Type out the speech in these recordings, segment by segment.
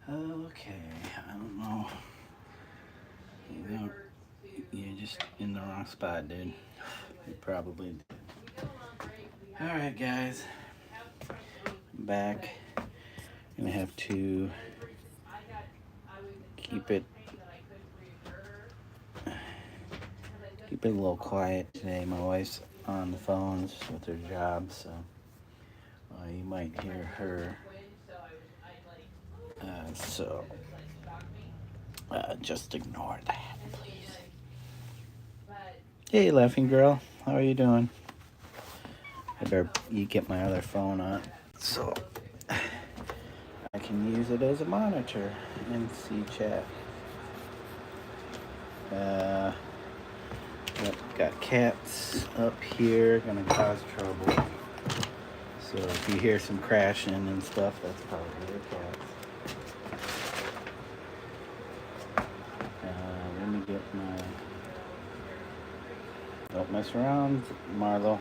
Okay, I don't know. You're just in the wrong spot, dude. You probably did. Alright, guys. I'm back. Gonna have to keep it a little quiet today. My wife's on the phones with her job, so you might hear her. Just ignore that, please. Hey, laughing girl, how are you doing? I better get my other phone on so I can use it as a monitor and see chat. Got cats up here, gonna cause trouble. So if you hear some crashing and stuff, that's probably your cats. Let me get my... Don't mess around, Marlo.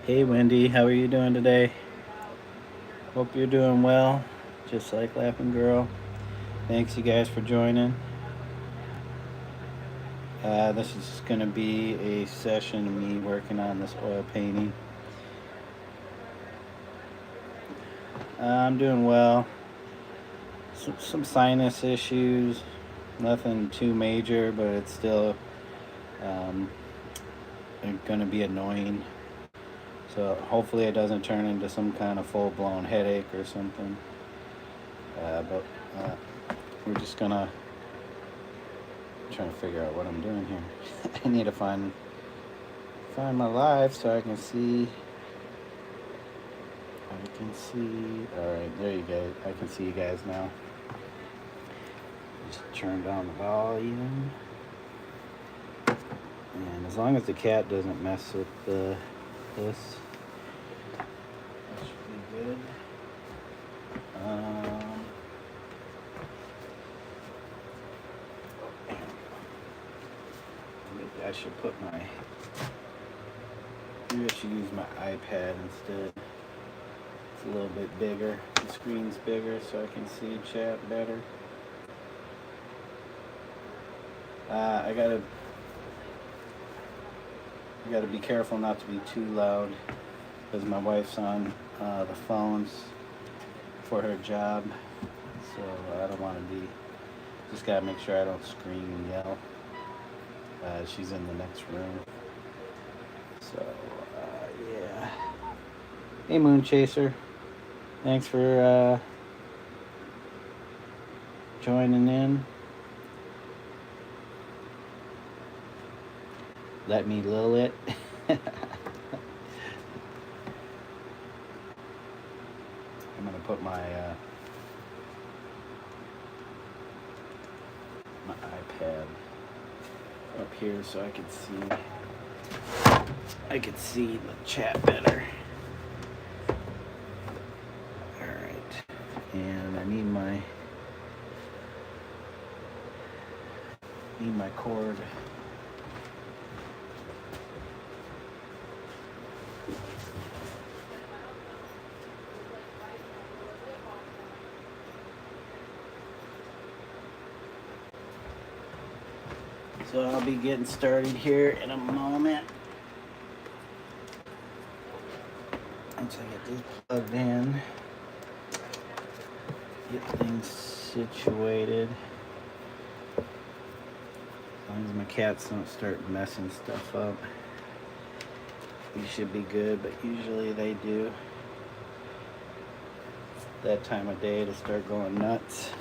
Hey Wendy, how are you doing today? Hope you're doing well, just like Laughing Girl. Thanks you guys for joining. This is going to be a session of me working on this oil painting. I'm doing well. Some sinus issues, nothing too major, but it's still going to be annoying. So hopefully it doesn't turn into some kind of full-blown headache or something. But we're just gonna try to figure out what I'm doing here. I need to find my live so I can see. All right, there you go. I can see you guys now. Just turn down the volume. And as long as the cat doesn't mess with this, that should be good. I should put maybe I should use my iPad instead. It's a little bit bigger. The screen's bigger so I can see chat better. I gotta be careful not to be too loud because my wife's on the phones for her job, so I don't want to be. Just gotta make sure I don't scream and yell. She's in the next room, so yeah. Hey, Moon Chaser, thanks for joining in. Let me lull it. I'm gonna put my iPad up here so I can see the chat better. All right, and I need my cord. So I'll be getting started here in a moment. Once I get this plugged in, get things situated. As long as my cats don't start messing stuff up, we should be good, but usually they do. It's that time of day to start going nuts.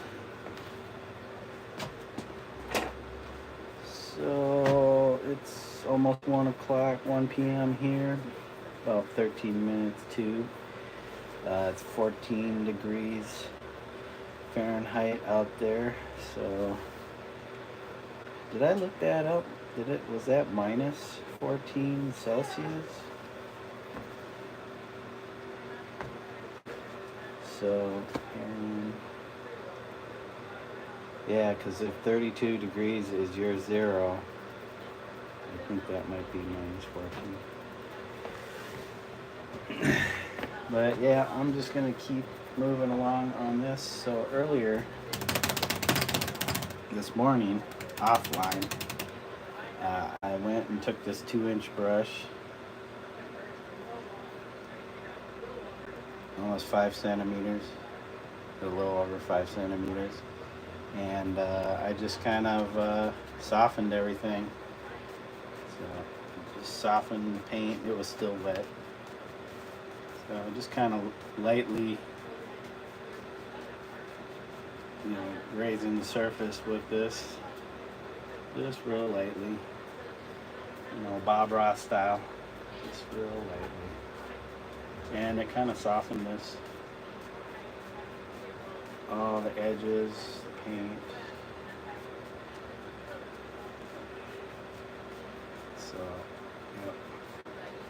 So it's almost 1 p.m. here, about 13 minutes to. It's 14 degrees Fahrenheit out there. So did I look that up? Was that minus 14 Celsius? So yeah, because if 32 degrees is your 0, I think that might be minus 14. But yeah, I'm just gonna keep moving along on this. So earlier this morning, offline, I went and took this 2-inch brush, almost 5 centimeters, a little over 5 centimeters, and I just kind of softened everything. So just softened the paint. It was still wet. So just kind of lightly, raising the surface with this, just real lightly, Bob Ross style, just real lightly. And it kind of softened this, all the edges, the paint. So,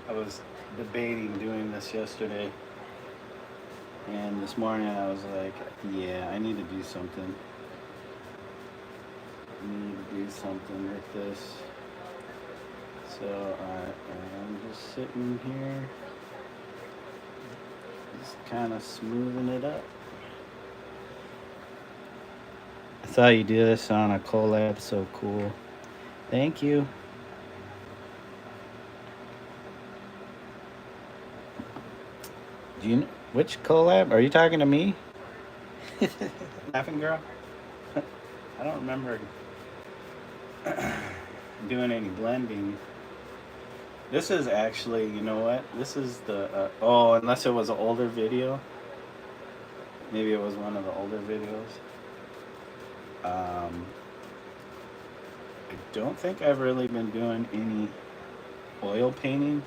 I was debating doing this yesterday, and this morning I was like, yeah, I need to do something. I need to do something with this. So I'm just sitting here, just kind of smoothing it up. I saw you do this on a collab, so cool. Thank you. Do you know which collab? Are you talking to me? Laughing girl? I don't remember doing any blending. This is actually, you know what? This is the, unless it was an older video. Maybe it was one of the older videos. I don't think I've really been doing any oil painting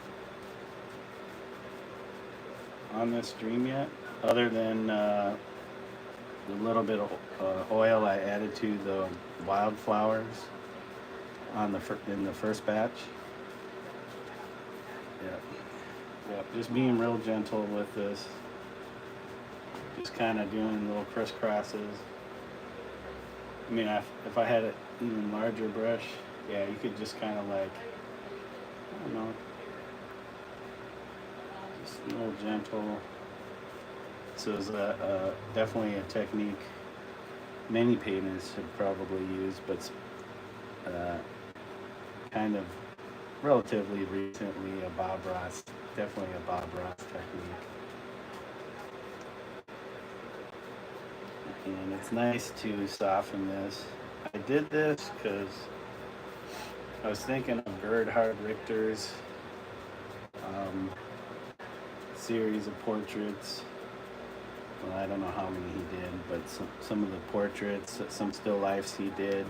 on this stream yet, other than the little bit of oil I added to the wildflowers on in the first batch. Yep, just being real gentle with this, just kind of doing little crisscrosses. I mean, if I had an even larger brush, yeah, you could just kind of like, I don't know, just a little gentle. So it's definitely a technique many painters should probably use, but kind of relatively recently definitely a Bob Ross technique. And it's nice to soften this. I did this because I was thinking of Gerhard Richter's series of portraits. Well, I don't know how many he did, but some of the portraits, some still lifes he did.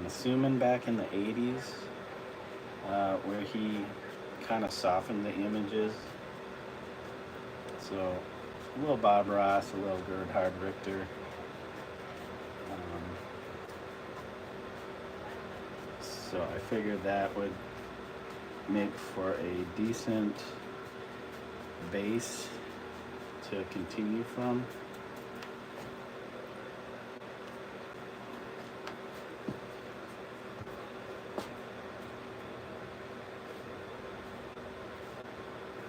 Assuming back in the 80s, where he kind of softened the images. So a little Bob Ross, a little Gerhard Richter. So I figured that would make for a decent base to continue from.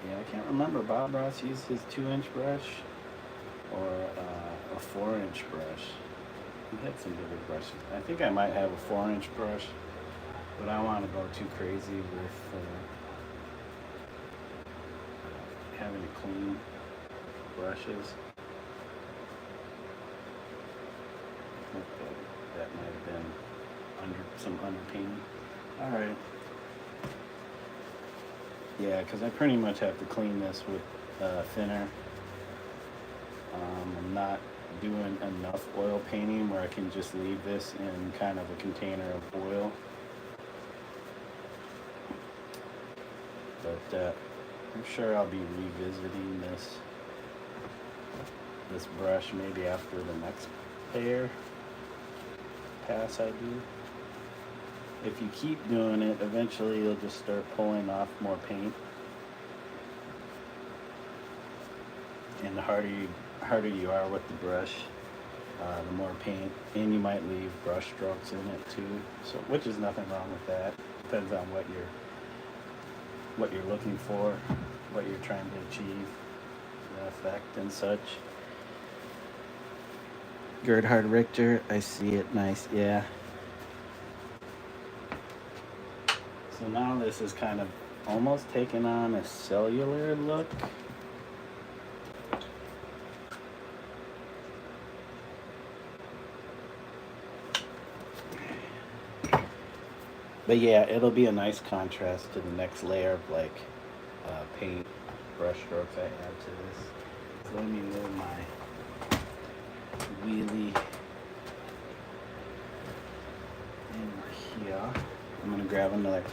Yeah, I can't remember. Bob Ross used his 2-inch brush or a 4-inch brush. He had some bigger brushes. I think I might have a 4-inch brush, but I don't want to go too crazy with having to clean brushes. I think that might have been some underpainting. All right. Yeah, because I pretty much have to clean this with thinner. I'm not doing enough oil painting where I can just leave this in kind of a container of oil. But I'm sure I'll be revisiting this brush maybe after the next pass I do. If you keep doing it, eventually you'll just start pulling off more paint. And the harder you are with the brush, the more paint, and you might leave brush strokes in it too. So, which is nothing wrong with that. Depends on what you're looking for, what you're trying to achieve. effect and such. Gerhard Richter, I see it, nice, yeah. So now this is kind of almost taking on a cellular look. But yeah, it'll be a nice contrast to the next layer of like paint brush strokes I add to this. So let me move my wheelie in here. I'm gonna grab another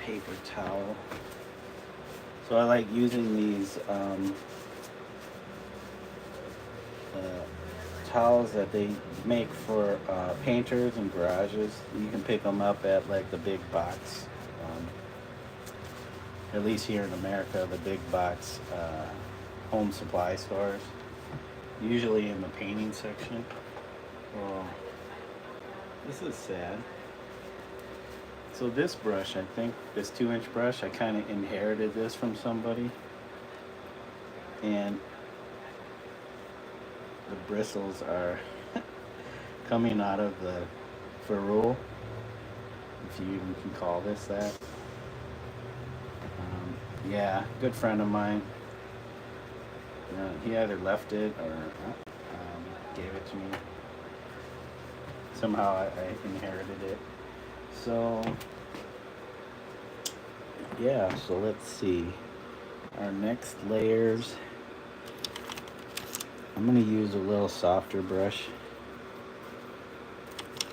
paper towel. So I like using these towels that they make for painters and garages. You can pick them up at like the big box, at least here in America, the big box home supply stores, usually in the painting section. Oh, this is sad. So this brush, I think, this 2-inch brush, I kind of inherited this from somebody. And the bristles are coming out of the ferrule, if you even can call this that. Yeah, good friend of mine. He either left it or gave it to me. Somehow I inherited it. So yeah, so let's see. Our next layers, I'm going to use a little softer brush.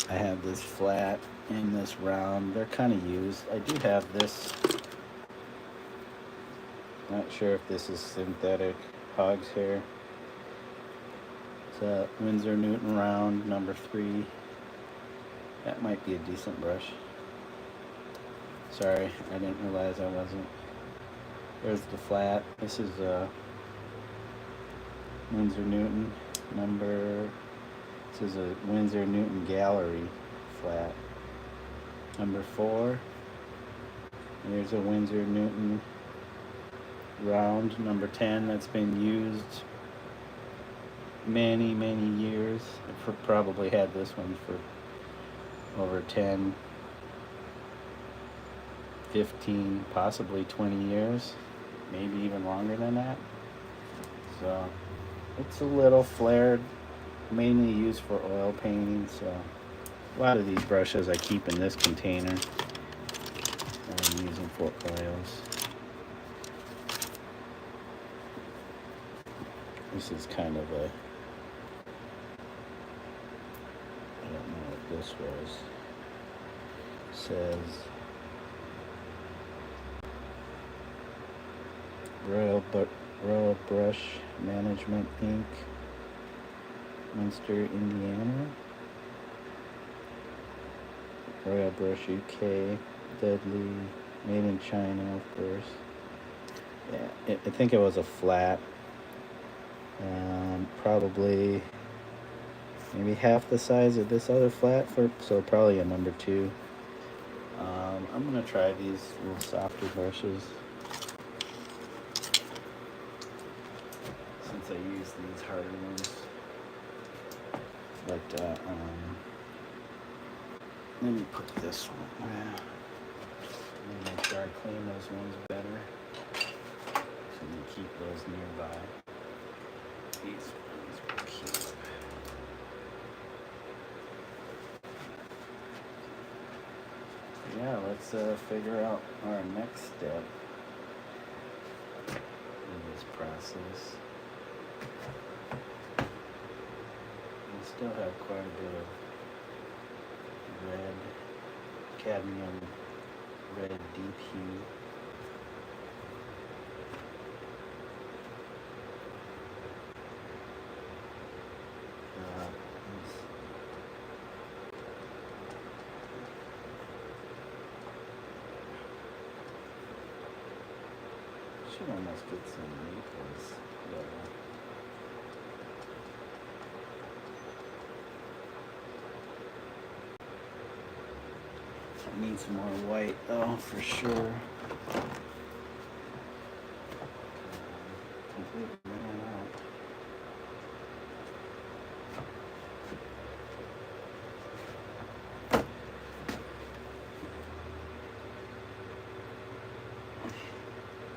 I have this flat and this round. They're kind of used. I do have this. Not sure if this is synthetic hog's hair. It's a Winsor Newton round number 3. That might be a decent brush. Sorry, I didn't realize I wasn't. There's the flat. This is a Winsor Newton number. This is a Winsor Newton Gallery flat. Number 4. There's a Winsor Newton round number 10 that's been used many years. I've probably had this one for over 10, 15, possibly 20 years, maybe even longer than that. So it's a little flared, mainly used for oil painting. So a lot of these brushes I keep in this container that I'm using for oils. This is kind of a, I don't know what this was. It says Royal Brush Management Inc., Munster, Indiana. Royal Brush UK, Deadly, made in China, of course. Yeah, I think it was a flat. Probably maybe half the size of this other flat, so probably a number 2. I'm gonna try these little softer brushes since I use these harder ones. But let me put this one. Let me make sure I clean those ones better. So I'm gonna keep those nearby. These ones will keep. Yeah, let's figure out our next step in this process. We still have quite a bit of red, cadmium red deep hue. Should almost get some Naples yellow. I need some more white though, for sure. it ran out.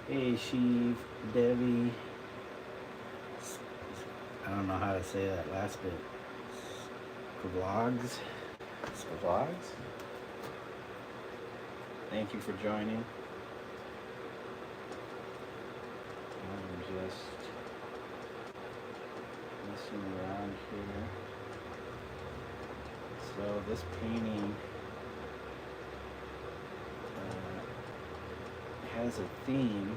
Hey, Sheev, Debbie. I don't know how to say that last bit. Vlogs. Vlogs. Thank you for joining. I'm just messing around here. So this painting has a theme,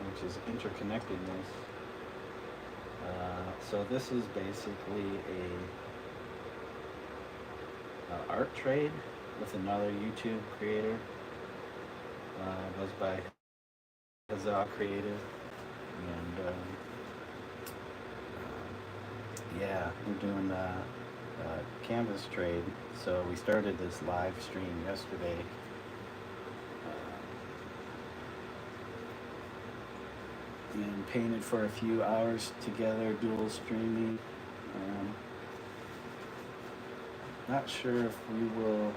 which is interconnectedness. So this is basically a art trade with another YouTube creator. Goes by Huzzah Creative, and yeah, we're doing a canvas trade. So we started this live stream yesterday. And painted for a few hours together, dual streaming. Not sure if we will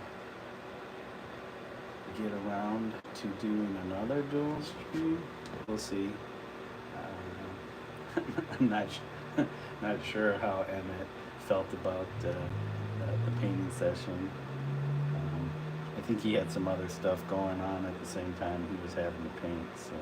get around to doing another dual stream. We'll see. I'm not sure how Emmett felt about the painting session. I think he had some other stuff going on at the same time he was having to paint, so.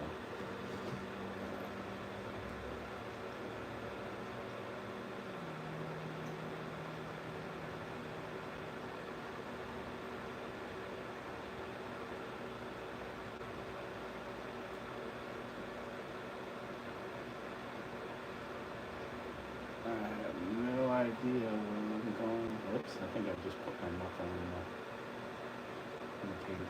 I have no idea where I'm going. Whoops, I think I just put my knuckle in the paint here.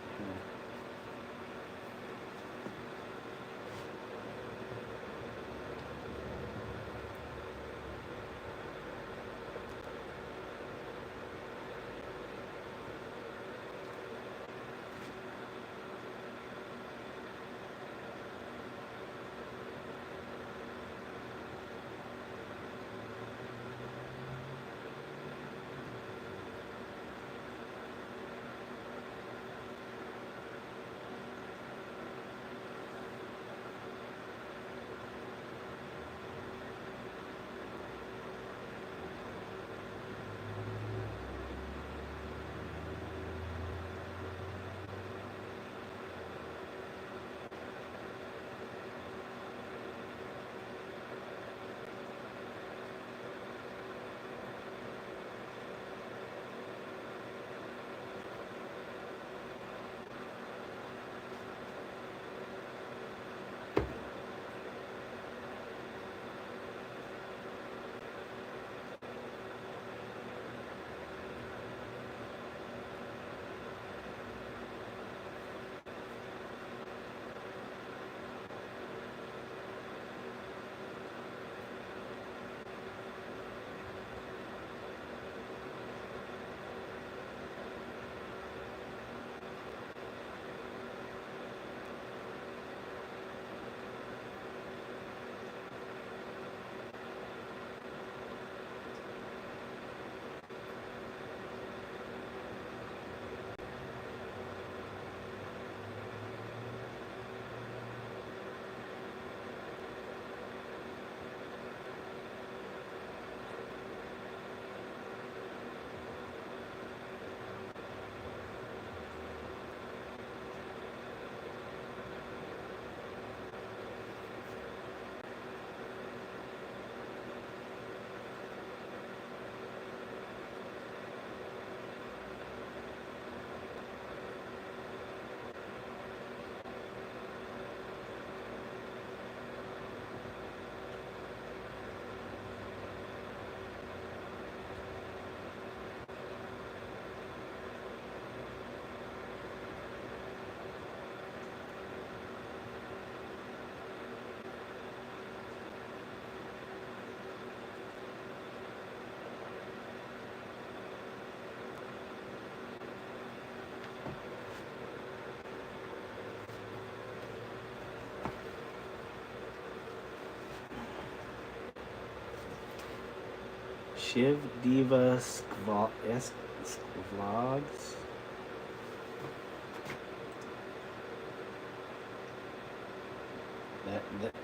Shiv Diva Vlogs.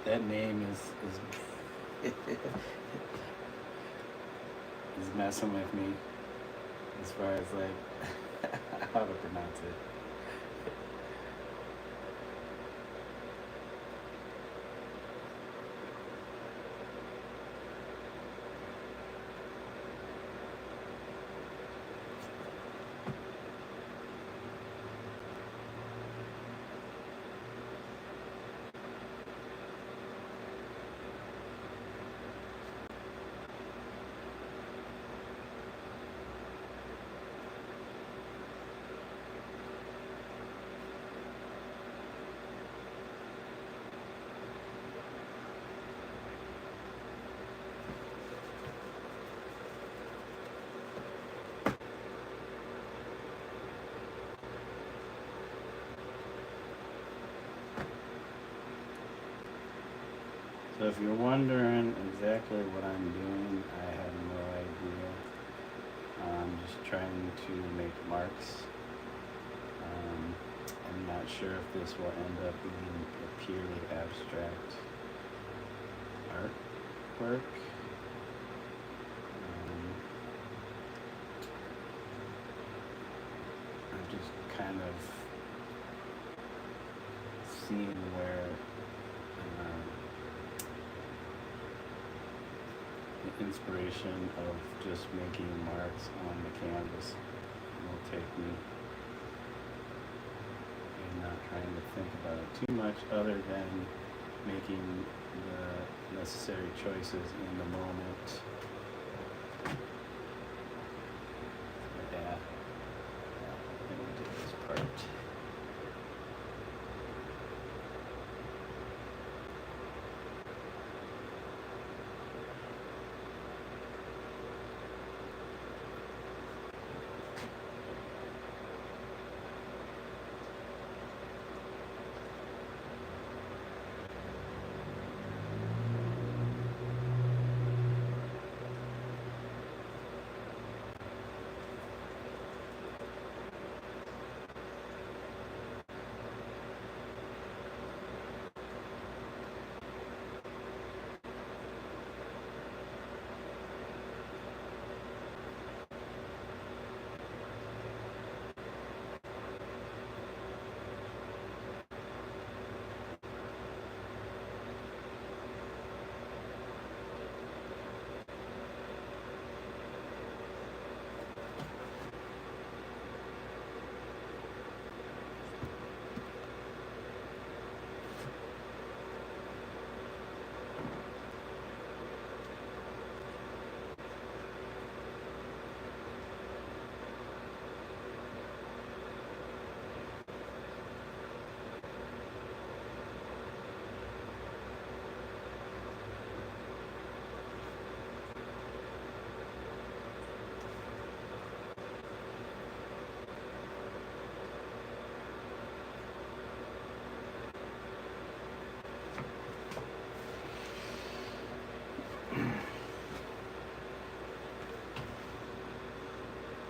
That name is is messing with me as far as like how to pronounce it. So if you're wondering exactly what I'm doing, I have no idea. I'm just trying to make marks. I'm not sure if this will end up being a purely abstract artwork. I'm just kind of seeing where the inspiration of just making marks on the canvas will take me, and not trying to think about it too much other than making the necessary choices in the moment. Yeah, let me do this part.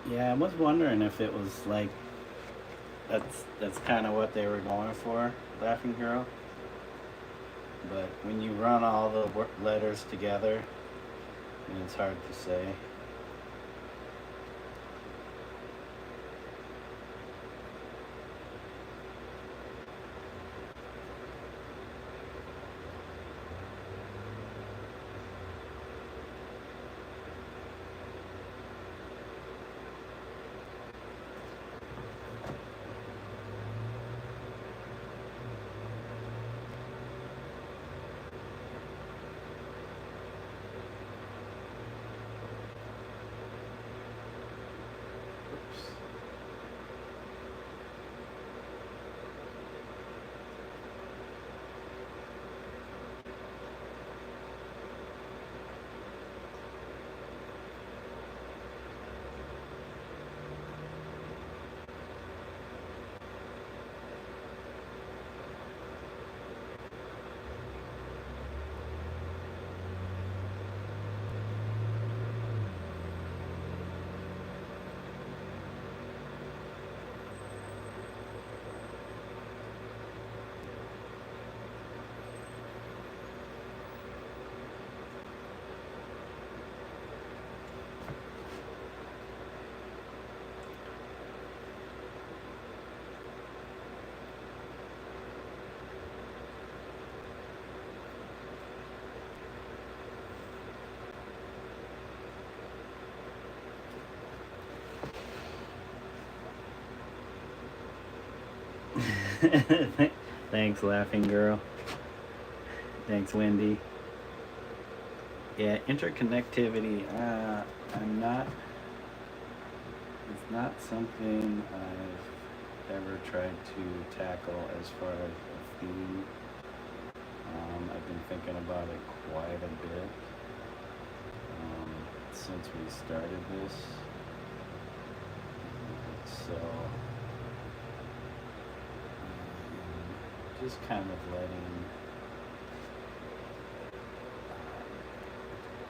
Yeah, I was wondering if it was like that's kind of what they were going for, Laughing Girl. But when you run all the letters together, it's hard to say. Thanks, laughing girl. Thanks, Wendy. Yeah, interconnectivity. I'm not. It's not something I've ever tried to tackle as far as a theme. I've been thinking about it quite a bit since we started this. So, just kind of letting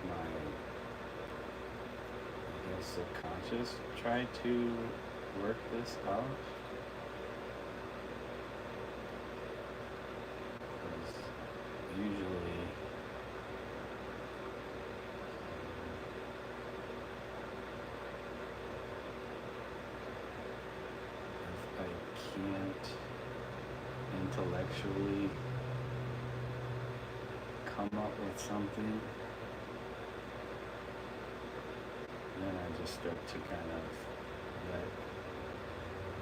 my, I guess, subconscious try to work this out. Because usually if I can't intellectually come up with something, then I just start to kind of let,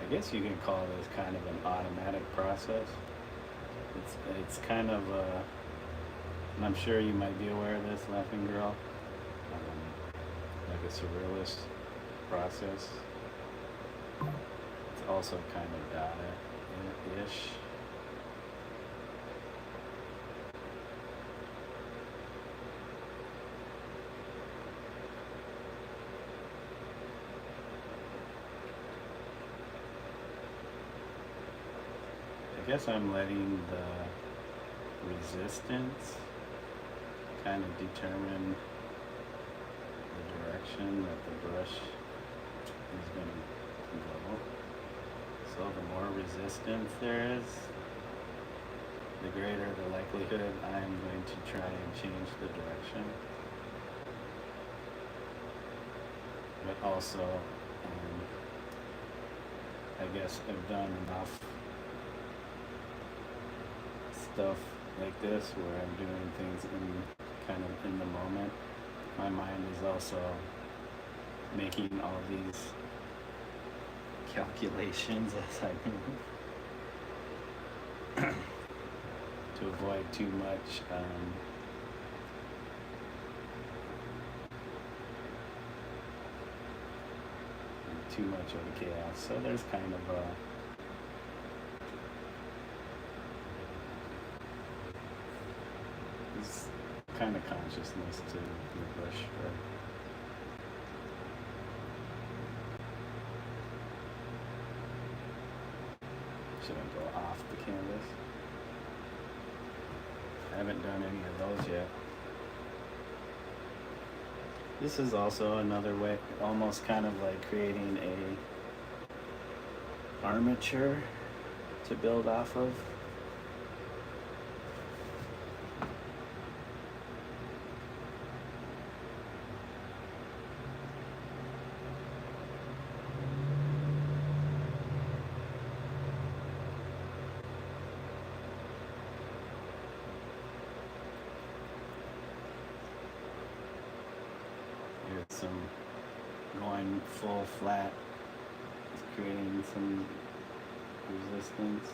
I guess you can call this kind of an automatic process. It's kind of and I'm sure you might be aware of this, laughing girl, like a surrealist process. It's also kind of Dada-ish. I guess I'm letting the resistance kind of determine the direction that the brush is going to go. So the more resistance there is, the greater the likelihood I'm going to try and change the direction. But also, I guess I've done enough stuff like this where I'm doing things kind of in the moment. My mind is also making all these calculations as I move to avoid too much of the chaos. So there's kind of a kind of consciousness to the brush stroke. Should I go off the canvas? I haven't done any of those yet. This is also another way, almost kind of like creating a armature to build off of. Some going full flat, just creating some resistance,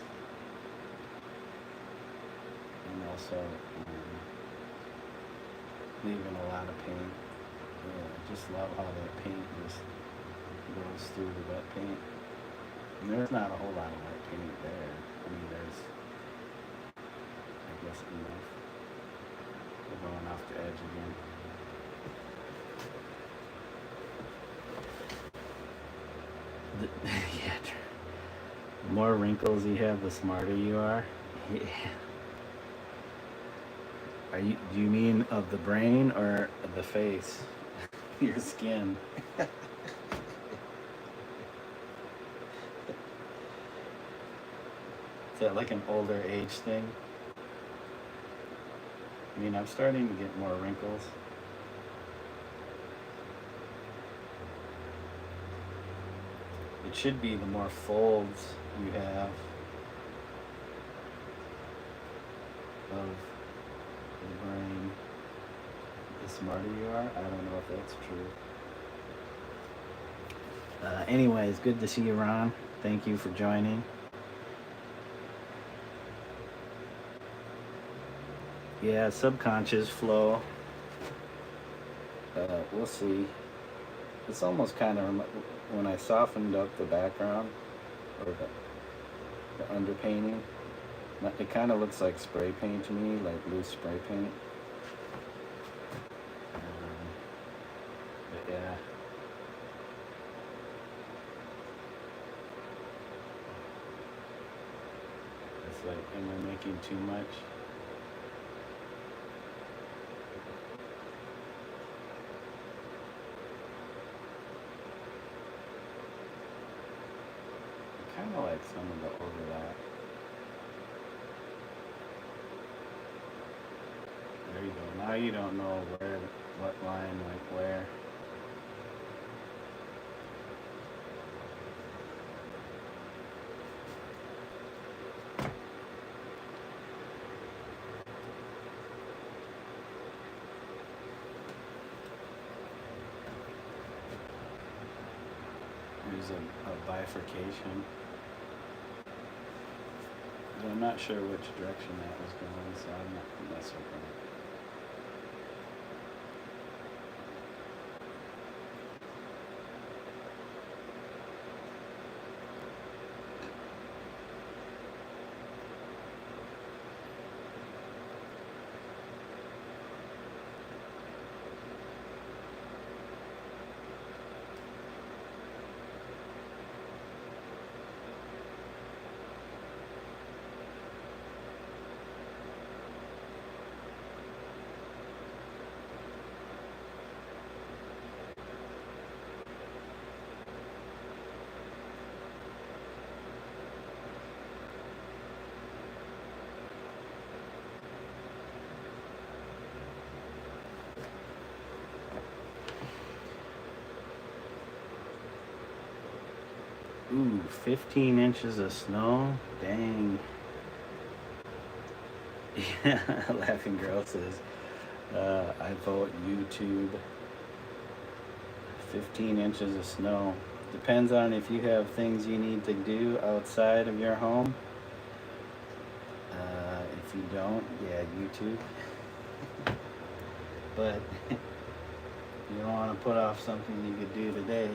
and also leaving a lot of paint. I just love how that paint just goes through the wet paint. And there's not a whole lot of wet paint there. I mean, there's, I guess, enough. We're going off the edge again. Yeah, the more wrinkles you have, the smarter you are. Yeah. Do you mean of the brain or the face? Your skin. Is that like an older age thing? I mean, I'm starting to get more wrinkles. It should be the more folds you have of the brain, the smarter you are. I don't know if that's true. Anyways, good to see you, Ron. Thank you for joining. Yeah, subconscious flow. We'll see. It's almost kind of when I softened up the background or the underpainting. It kind of looks like spray paint to me, like loose spray paint. But yeah. It's like, am I making too much? I kind of like some of the overlap. There you go. Now you don't know what line, like where. There's a bifurcation. But I'm not sure which direction that was going, so I'm not gonna mess with it. Ooh, 15 inches of snow? Dang. Yeah, Laughing Girl says, I vote YouTube. 15 inches of snow. Depends on if you have things you need to do outside of your home. If you don't, yeah, YouTube. But you don't want to put off something you could do today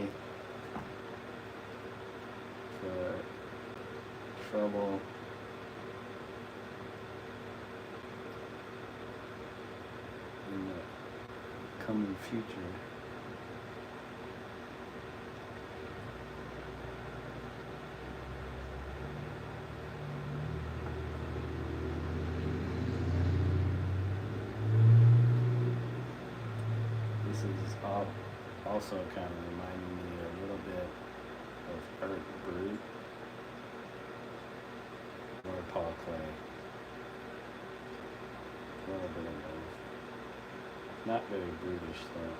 for trouble in the coming future. This is also kind of reminding me a little bit of Art Brut or Paul Clay. A little bit of both. Not very brutish though.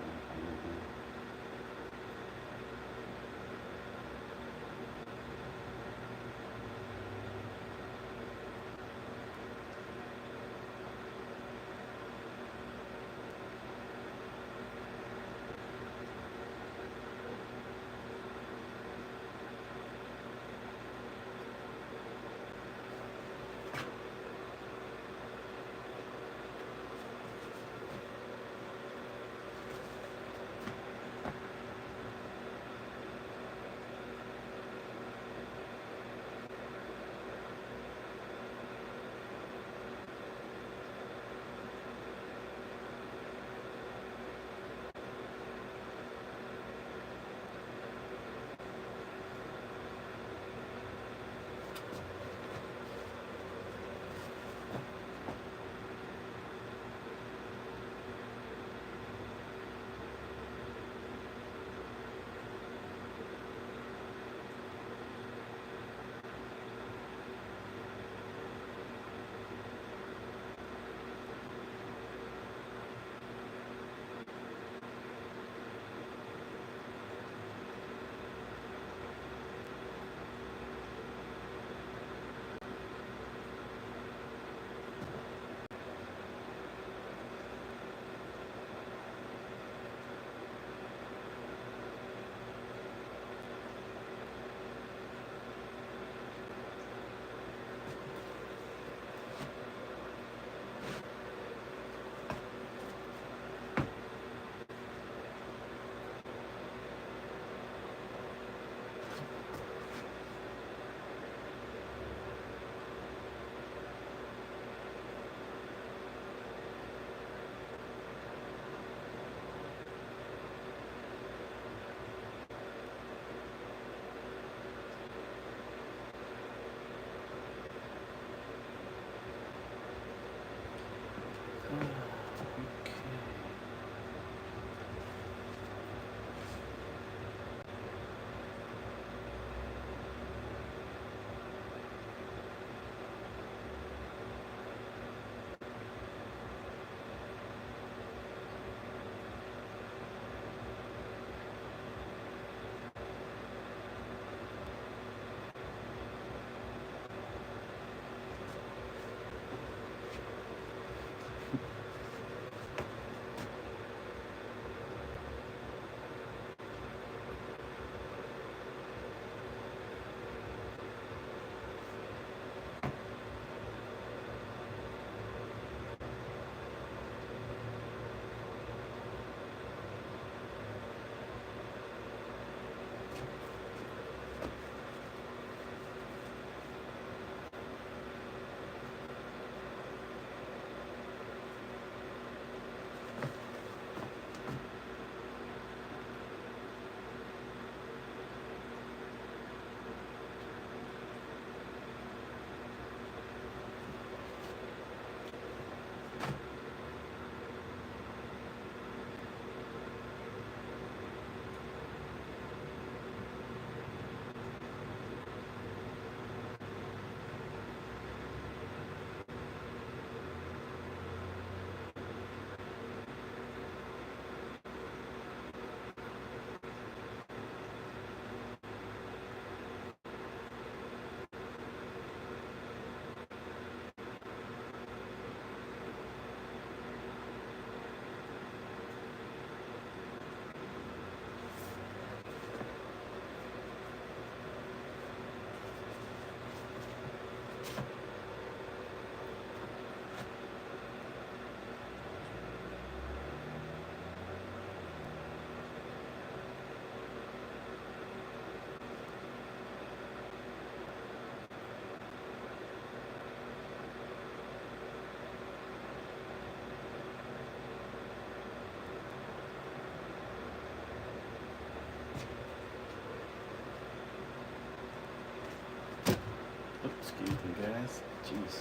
Excuse me, guys. Jeez.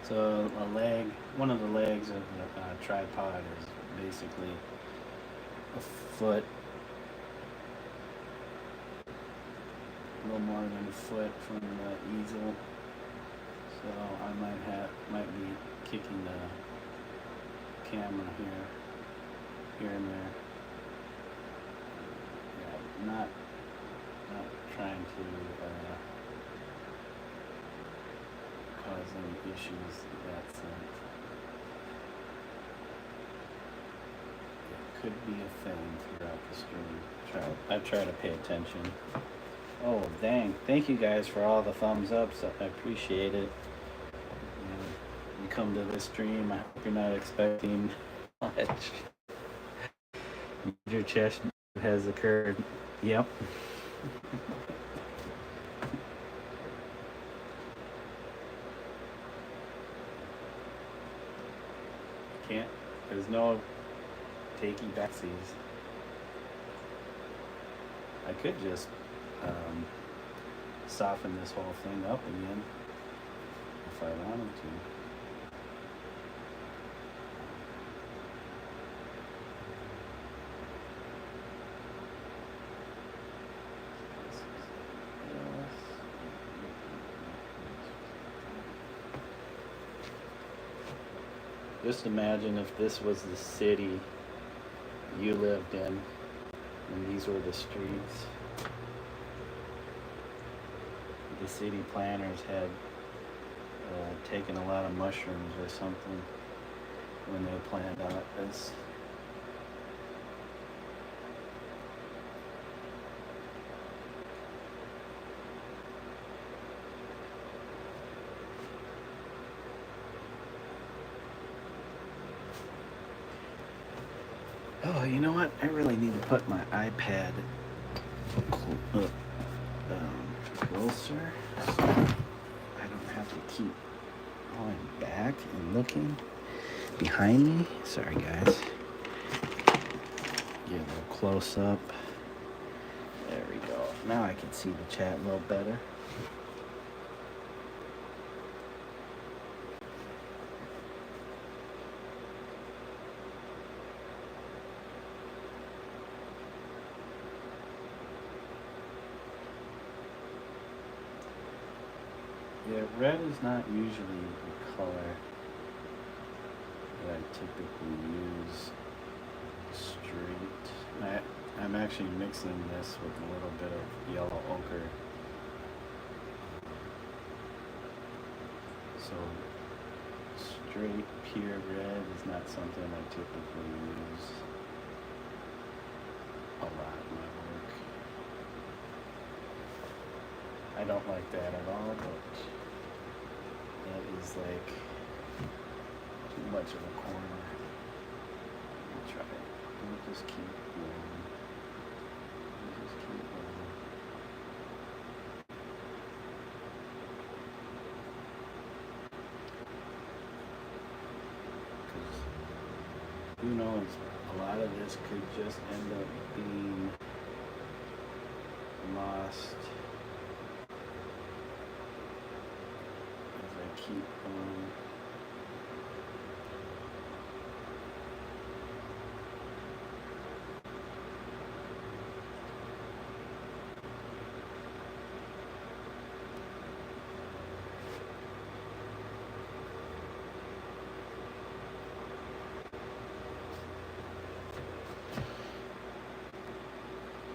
So one of the legs of the tripod is basically a foot, a little more than a foot from the easel. So I might be kicking the camera here and there. Yeah, not trying to cause any issues that sense. It could be a thing throughout the stream. I try to pay attention. Oh dang! Thank you guys for all the thumbs ups. I appreciate it. You come to this stream. I hope you're not expecting much. Major chest has occurred. Yep. There's no takey backsies. I could just soften this whole thing up again if I wanted to. Just imagine if this was the city you lived in and these were the streets. The city planners had taken a lot of mushrooms or something when they planned out this. Oh, you know what? I really need to put my iPad closer so I don't have to keep going back and looking behind me. Sorry, guys. Get a little close up. There we go. Now I can see the chat a little better. Yeah, red is not usually the color that I typically use straight. I'm actually mixing this with a little bit of yellow ochre. So straight pure red is not something I typically use a lot in my work. I don't like that at all, but that is like too much of a corner. Let me try it. We'll just keep going. Because who knows, a lot of this could just end up being lost as I keep on.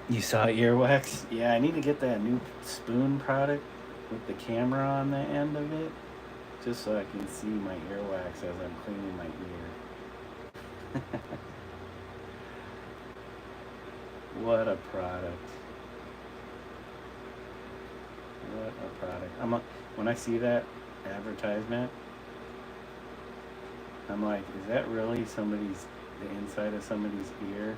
You saw earwax? Yeah, I need to get that new spoon product with the camera on the end of it, just so I can see my earwax as I'm cleaning my ear. What a product. What a product. When I see that advertisement, I'm like, is that really the inside of somebody's ear?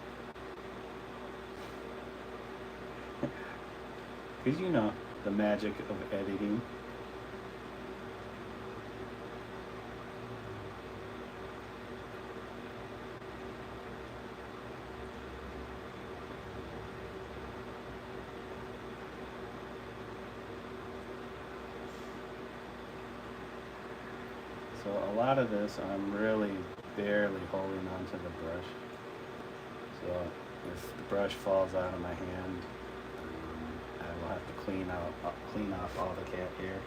Because you know the magic of editing. So a lot of this I'm really barely holding onto the brush. So if the brush falls out of my hand, I will have to clean off all the cat hair.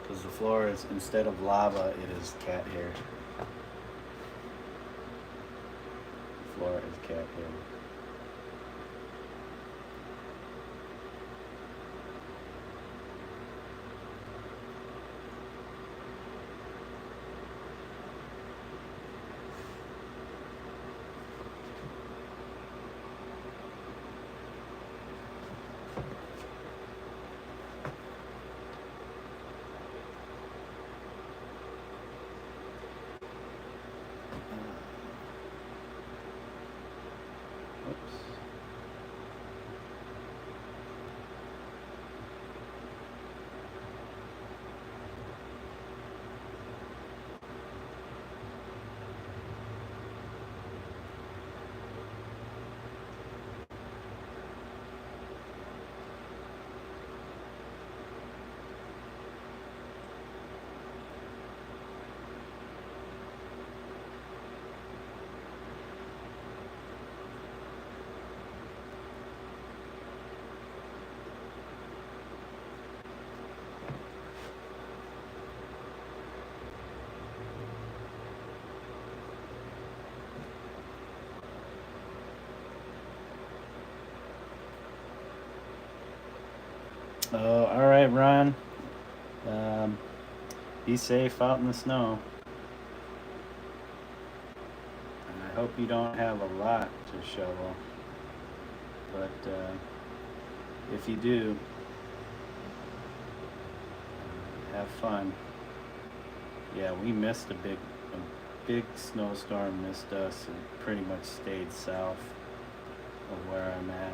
Because the floor is, instead of lava, it is cat hair. The floor is cat hair. Oops. Oh, all right, Ron. Be safe out in the snow. And I hope you don't have a lot to shovel. But if you do, have fun. Yeah, we missed a big snowstorm missed us and pretty much stayed south of where I'm at.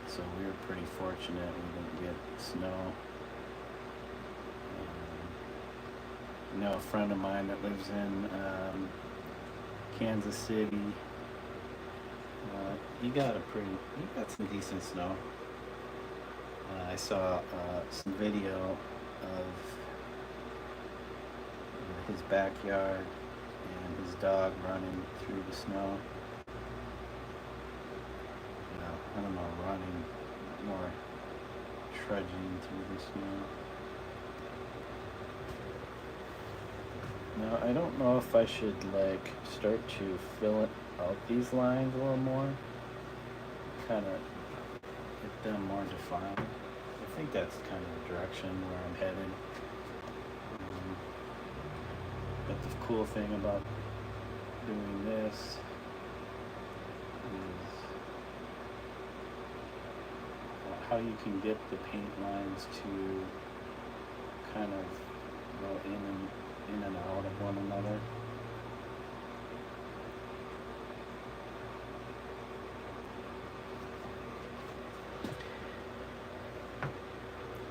So we were pretty fortunate we didn't get snow. You know, a friend of mine that lives in Kansas City, he got some decent snow. I saw some video of his backyard and his dog running through the snow. I don't know, running, more trudging through the snow. Now, I don't know if I should start to fill out these lines a little more, kind of get them more defined. I think that's kind of the direction where I'm headed. But the cool thing about doing this is how you can get the paint lines to kind of go in and out of one another.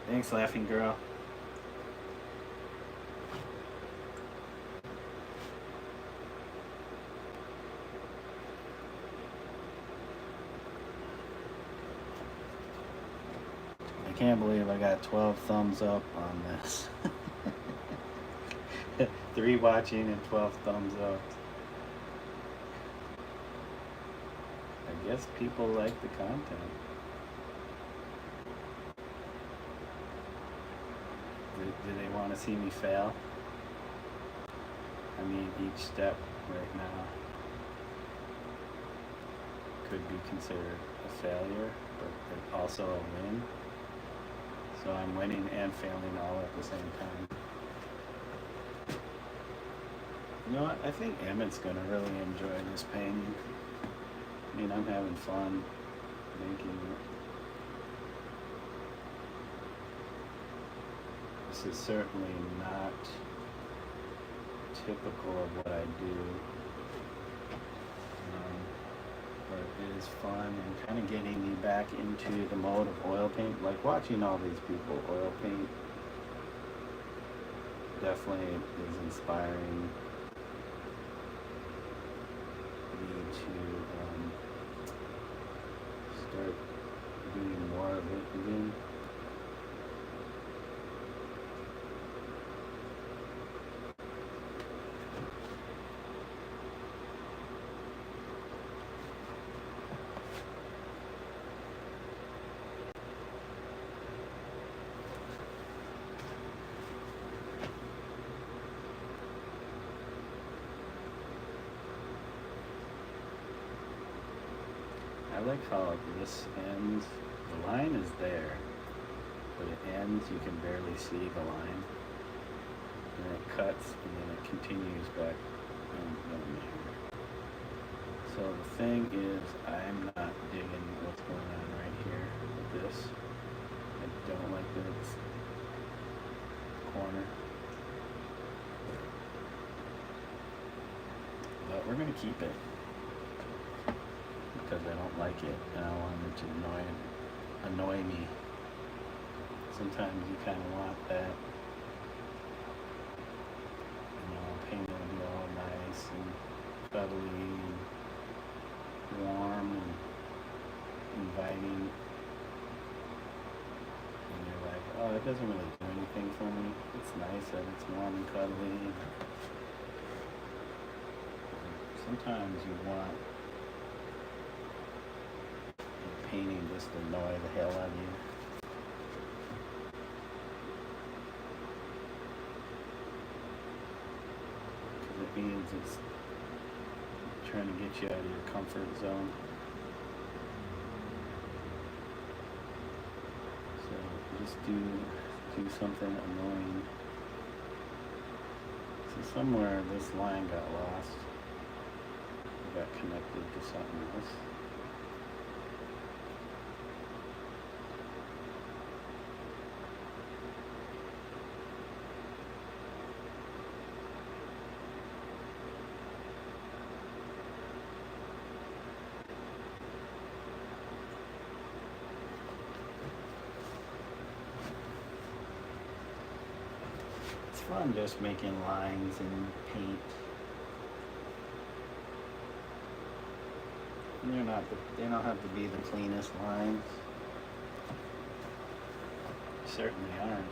Thanks, laughing girl. I can't believe I got 12 thumbs up on this. 3 watching and 12 thumbs up. I guess people like the content. Do they want to see me fail? I mean, each step right now could be considered a failure, but also a win. So I'm winning and failing all at the same time. You know what? I think Emmett's gonna really enjoy this painting. I mean, I'm having fun making it. This is certainly not typical of what I do, but it is fun and kind of getting me back into the mode of oil paint. Like watching all these people oil paint definitely is inspiring me to start doing more of it again. like how this ends. The line is there, but it ends, you can barely see the line. And it cuts, and then it continues back down here. So the thing is, I'm not digging what's going on right here with this. I don't like this corner. But we're going to keep it because I don't like it and I want it to annoy me. Sometimes you kind of want that, paint to be all nice and cuddly and warm and inviting. And you're like, oh, it doesn't really do anything for me. It's nice that it's warm and cuddly. Sometimes you want the painting just to annoy the hell out of you. Because it means it's trying to get you out of your comfort zone. So just do something annoying. So somewhere this line got lost. Got connected to something else. It's fun just making lines and paint. They don't have to be the cleanest lines. Certainly aren't.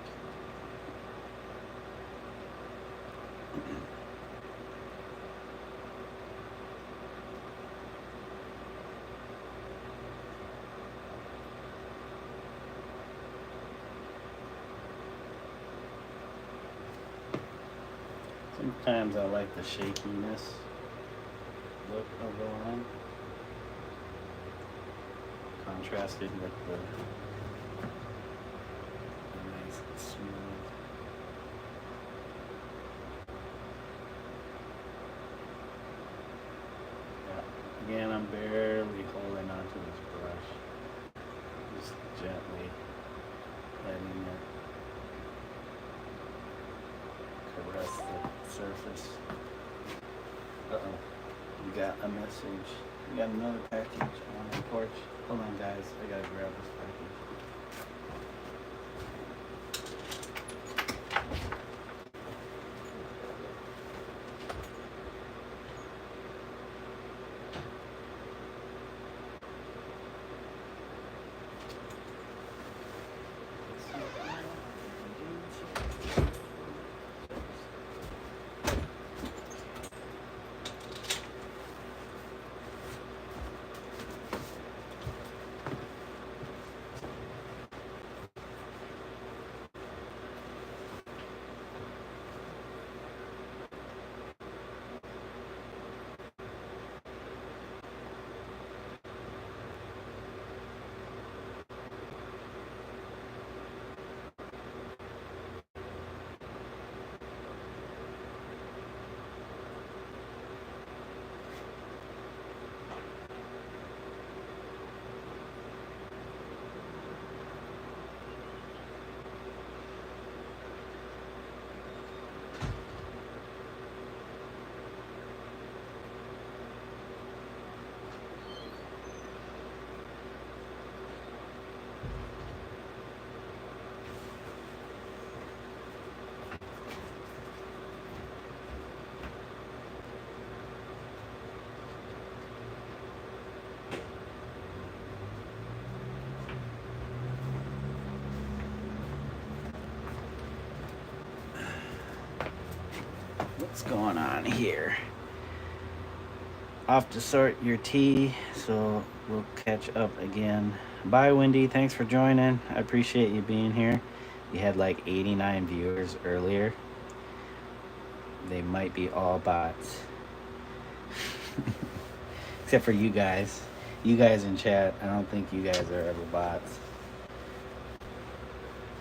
Sometimes I like the shakiness look of the line, contrasted with the nice smooth. Yeah, again, I'm barely holding onto this brush, just gently letting it caress the surface. Uh-oh, we got a message. We got another package on the porch. Hold on, guys. I gotta grab this package. What's going on here? Off to sort your tea, so we'll catch up again. Bye, Wendy. Thanks for joining. I appreciate you being here. You had like 89 viewers earlier. They might be all bots. Except for you guys. You guys in chat, I don't think you guys are ever bots.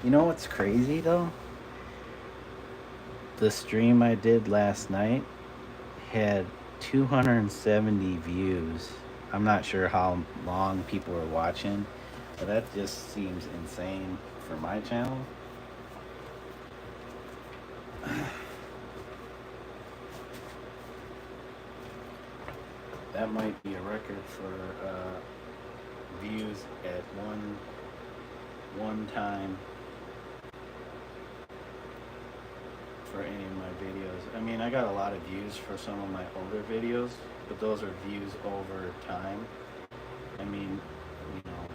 You know what's crazy though? The stream I did last night had 270 views. I'm not sure how long people are watching, but that just seems insane for my channel. That might be a record for views at one time for any of my videos. I mean, I got a lot of views for some of my older videos, but those are views over time. I mean, you know,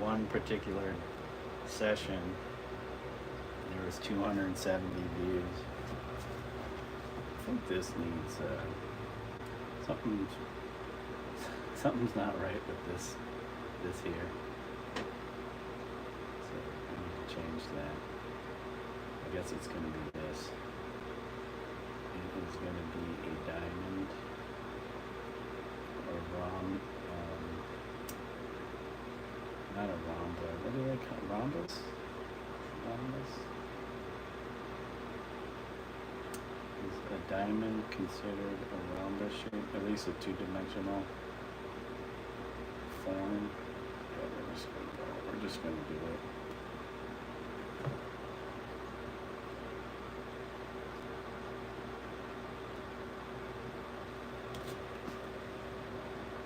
one particular session, there was 270 views. I think this needs something's not right with this here. So I need to change that. I guess it's going to be this. It is going to be a diamond or not a rhomboid. What do they call it? Rhombus? Is a diamond considered a rhombus shape? At least a two-dimensional form? Yeah, we're just gonna do it.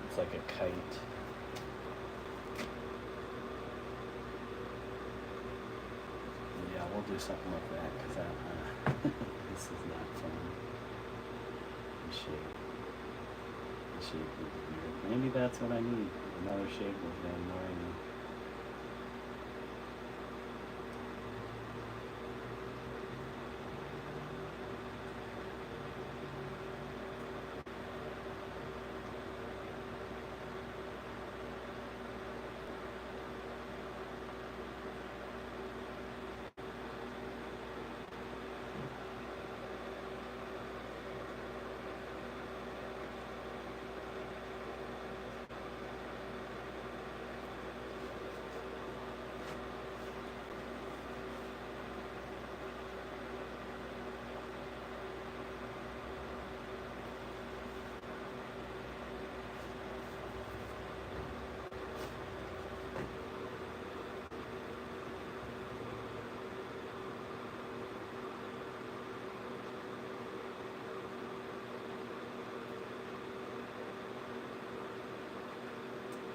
It's like a kite. Yeah, we'll do something like that because this is not fun. The shape is weird. Maybe that's what I need. Another shape with that annoying me.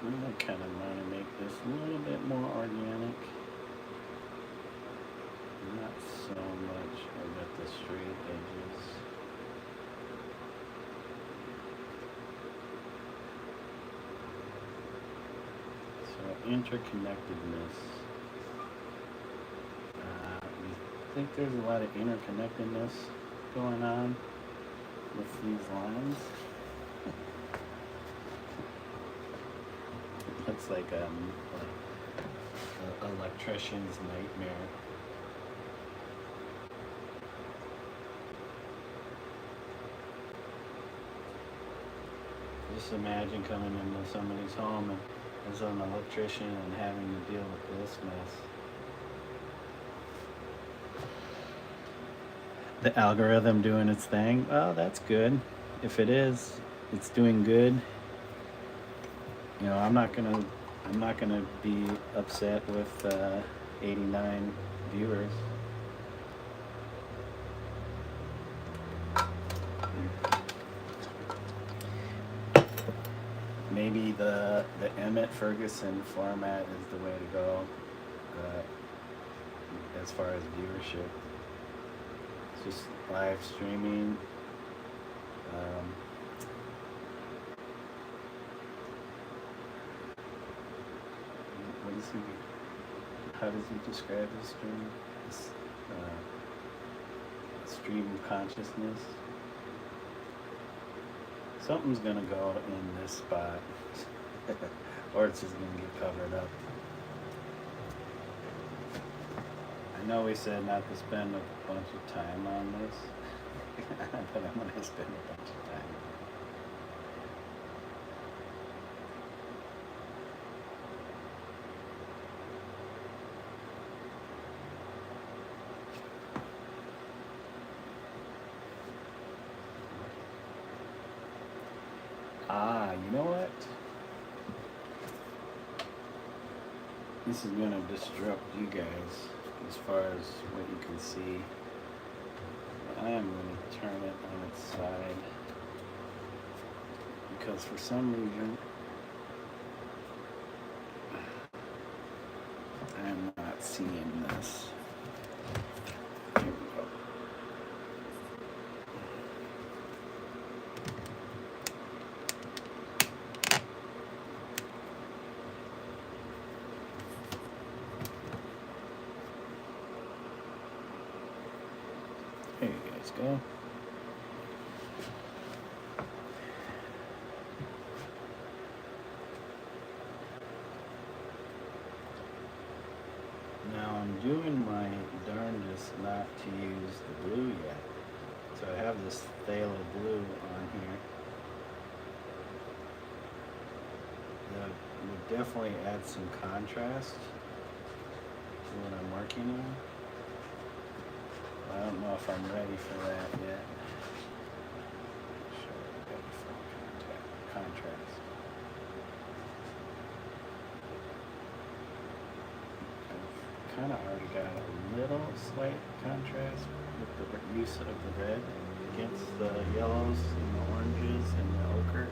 I kind of want to make this a little bit more organic. Not so much about the straight edges. So interconnectedness. We think there's a lot of interconnectedness going on with these lines. It's like an electrician's nightmare. Just imagine coming into somebody's home and as an electrician and having to deal with this mess. The algorithm doing its thing. Well, that's good. If it is, it's doing good. You know, I'm not gonna be upset with 89 viewers. Maybe the Emmett Ferguson format is the way to go as far as viewership. It's just live streaming. How does he describe his stream? This, stream of consciousness. Something's gonna go in this spot, or it's just gonna get covered up. I know we said not to spend a bunch of time on this, but I'm gonna spend a bunch of time on it. You know what? This is gonna disrupt you guys as far as what you can see. I am gonna turn it on its side because for some reason I am not seeing this. Here we go. There you guys go. Now I'm doing my darndest not to use the blue yet. So I have this phthalo blue on here. That would definitely add some contrast to what I'm working on. I don't know if I'm ready for that yet. Show ready for contrast. I've kind of already got a little slight contrast with the use of the red against the yellows and the oranges and the ochre.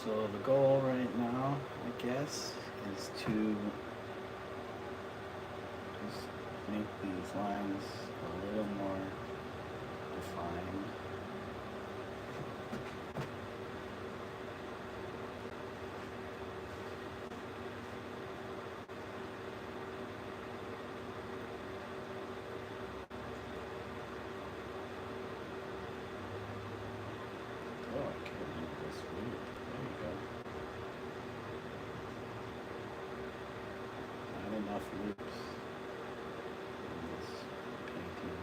So the goal right now, I guess, is to just make these lines a little more defined. Oh, I can't read this weird. There you go. Not enough loops in this painting.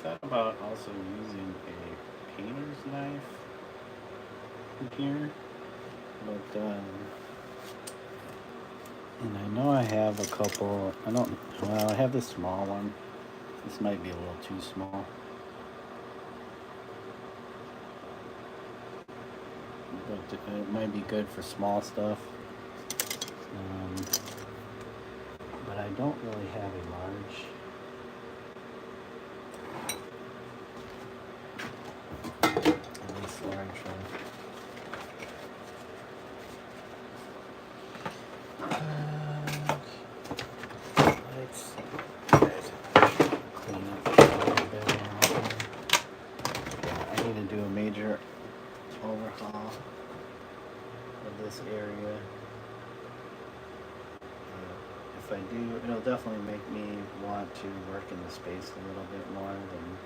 thought about also using a painter's knife in here, but and I know I have a couple. I don't. Well, I have this small one. This might be a little too small, but it might be good for small stuff. But I don't really have a large one. Let's see. Clean up a little bit. I need to do a major overhaul of this area. If I do, it'll definitely make me want to work in the space a little bit more than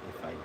if I don't.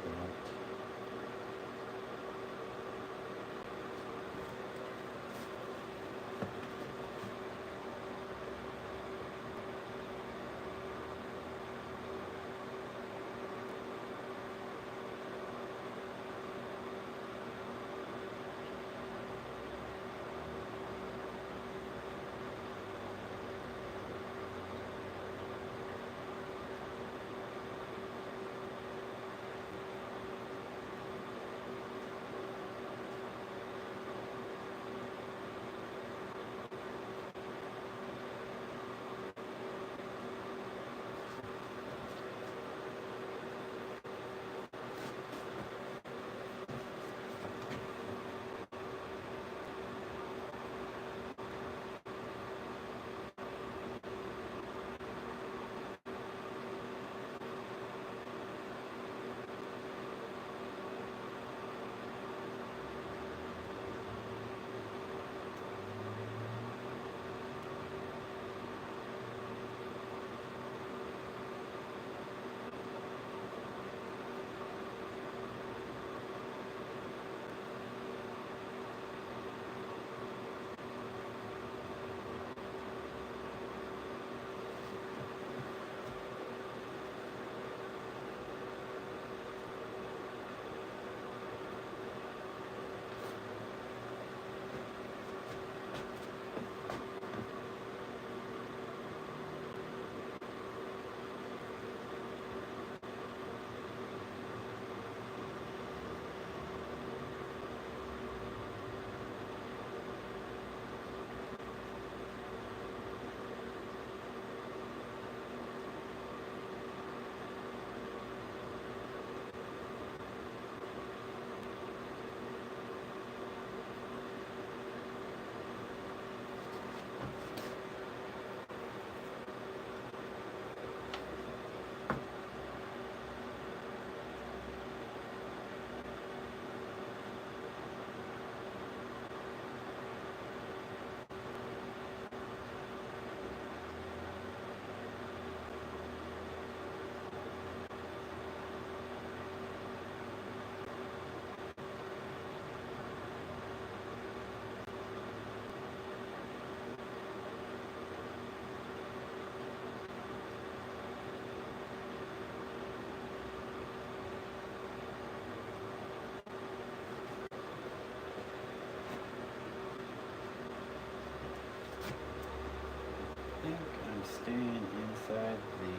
I think I'm staying inside the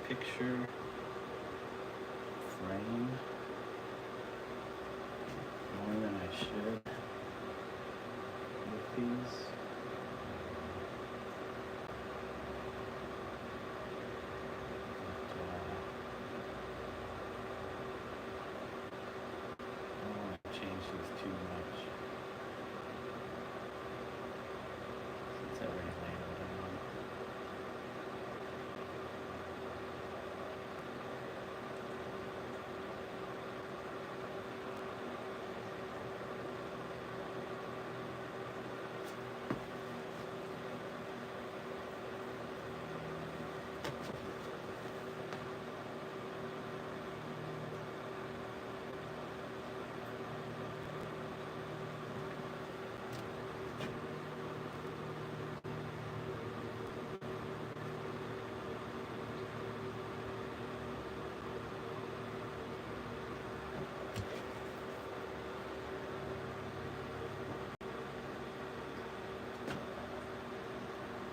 picture frame more than I should with these. I don't want to change these too much since I already laid them down.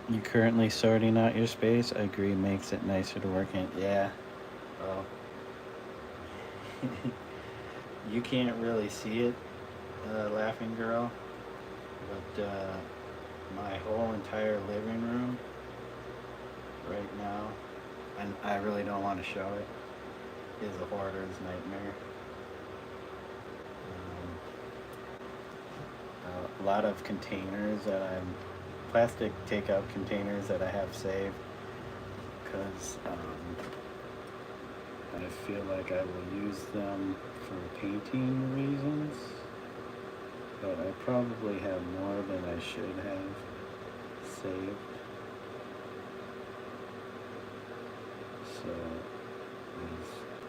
You're currently sorting out your space. I agree, makes it nicer to work in. Yeah. Well, you can't really see it, Laughing Girl, but my whole entire living room right now, and I really don't want to show it, is a hoarder's nightmare. A lot of containers plastic takeout containers that I have saved because I feel like I will use them for painting reasons, but I probably have more than I should have saved. So,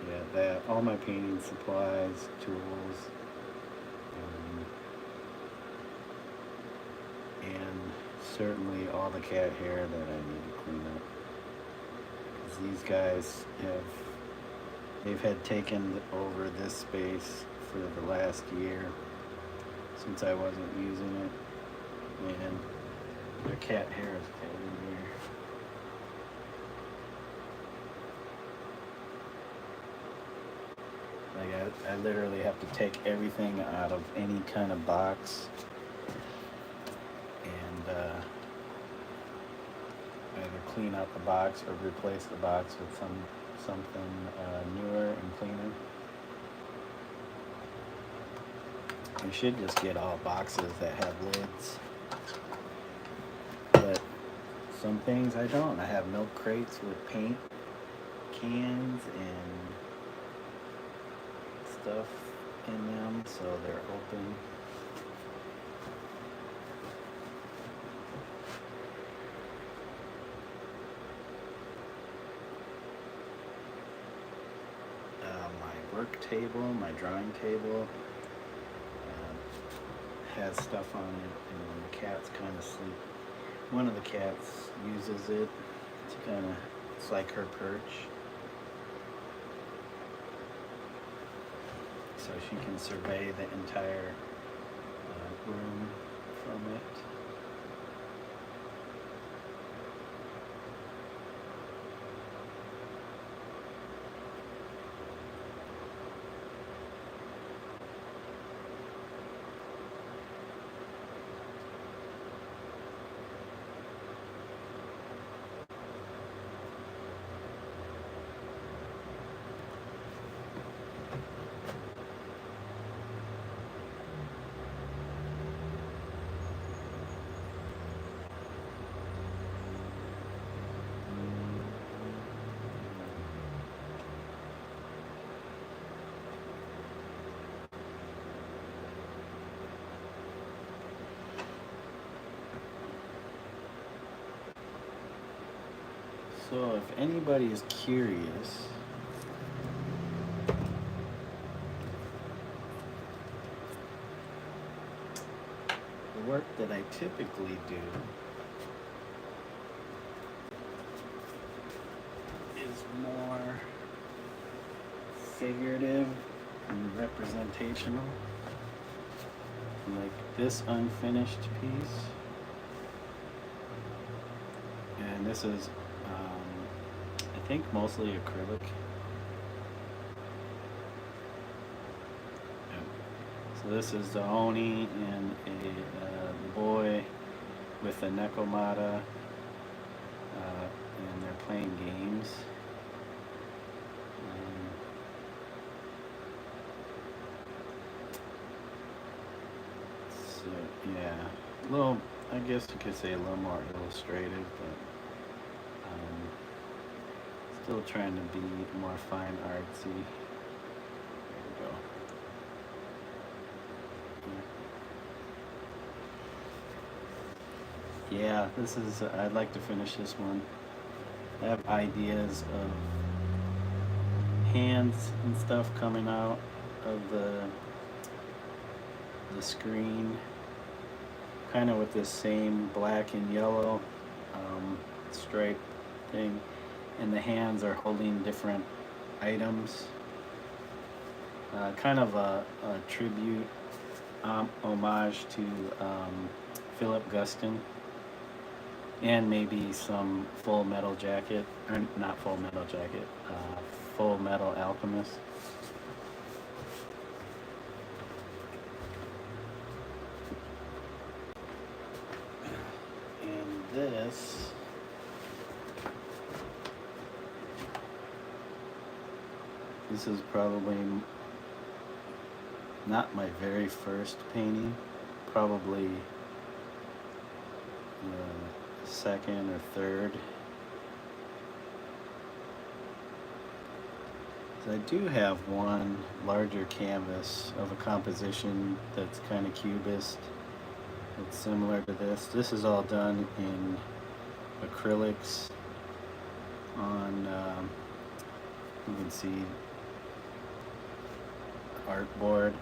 yeah, that, all my painting supplies, tools, and certainly all the cat hair that I need to clean up. Because these guys they've had taken over this space for the last year since I wasn't using it, and their cat hair is everywhere. Like I literally have to take everything out of any kind of box and either clean out the box or replace the box with something newer and cleaner. I should just get all boxes that have lids, but some things I don't. I have milk crates with paint cans and stuff in them, so they're open. My work table, my drawing table, has stuff on it, and the cats kind of sleep. One of the cats uses it to kind of, it's like her perch, so she can survey the entire room from it. So if anybody is curious, the work that I typically do is more figurative and representational. Like this unfinished piece, and this is I think mostly acrylic. So this is the Oni and the boy with the Nekomata, and they're playing games. So yeah, a little, I guess you could say a little more illustrative, but still trying to be more fine artsy. There we go. Yeah, this is, I'd like to finish this one. I have ideas of hands and stuff coming out of the screen, kind of with this same black and yellow stripe thing, and the hands are holding different items. Kind of a tribute, homage to Philip Guston and maybe some Full Metal Jacket, or not Full Metal Jacket, Full Metal Alchemist. And this is probably not my very first painting, probably second or third. So I do have one larger canvas of a composition that's kind of cubist. It's similar to this. This is all done in acrylics on, you can see, artboard,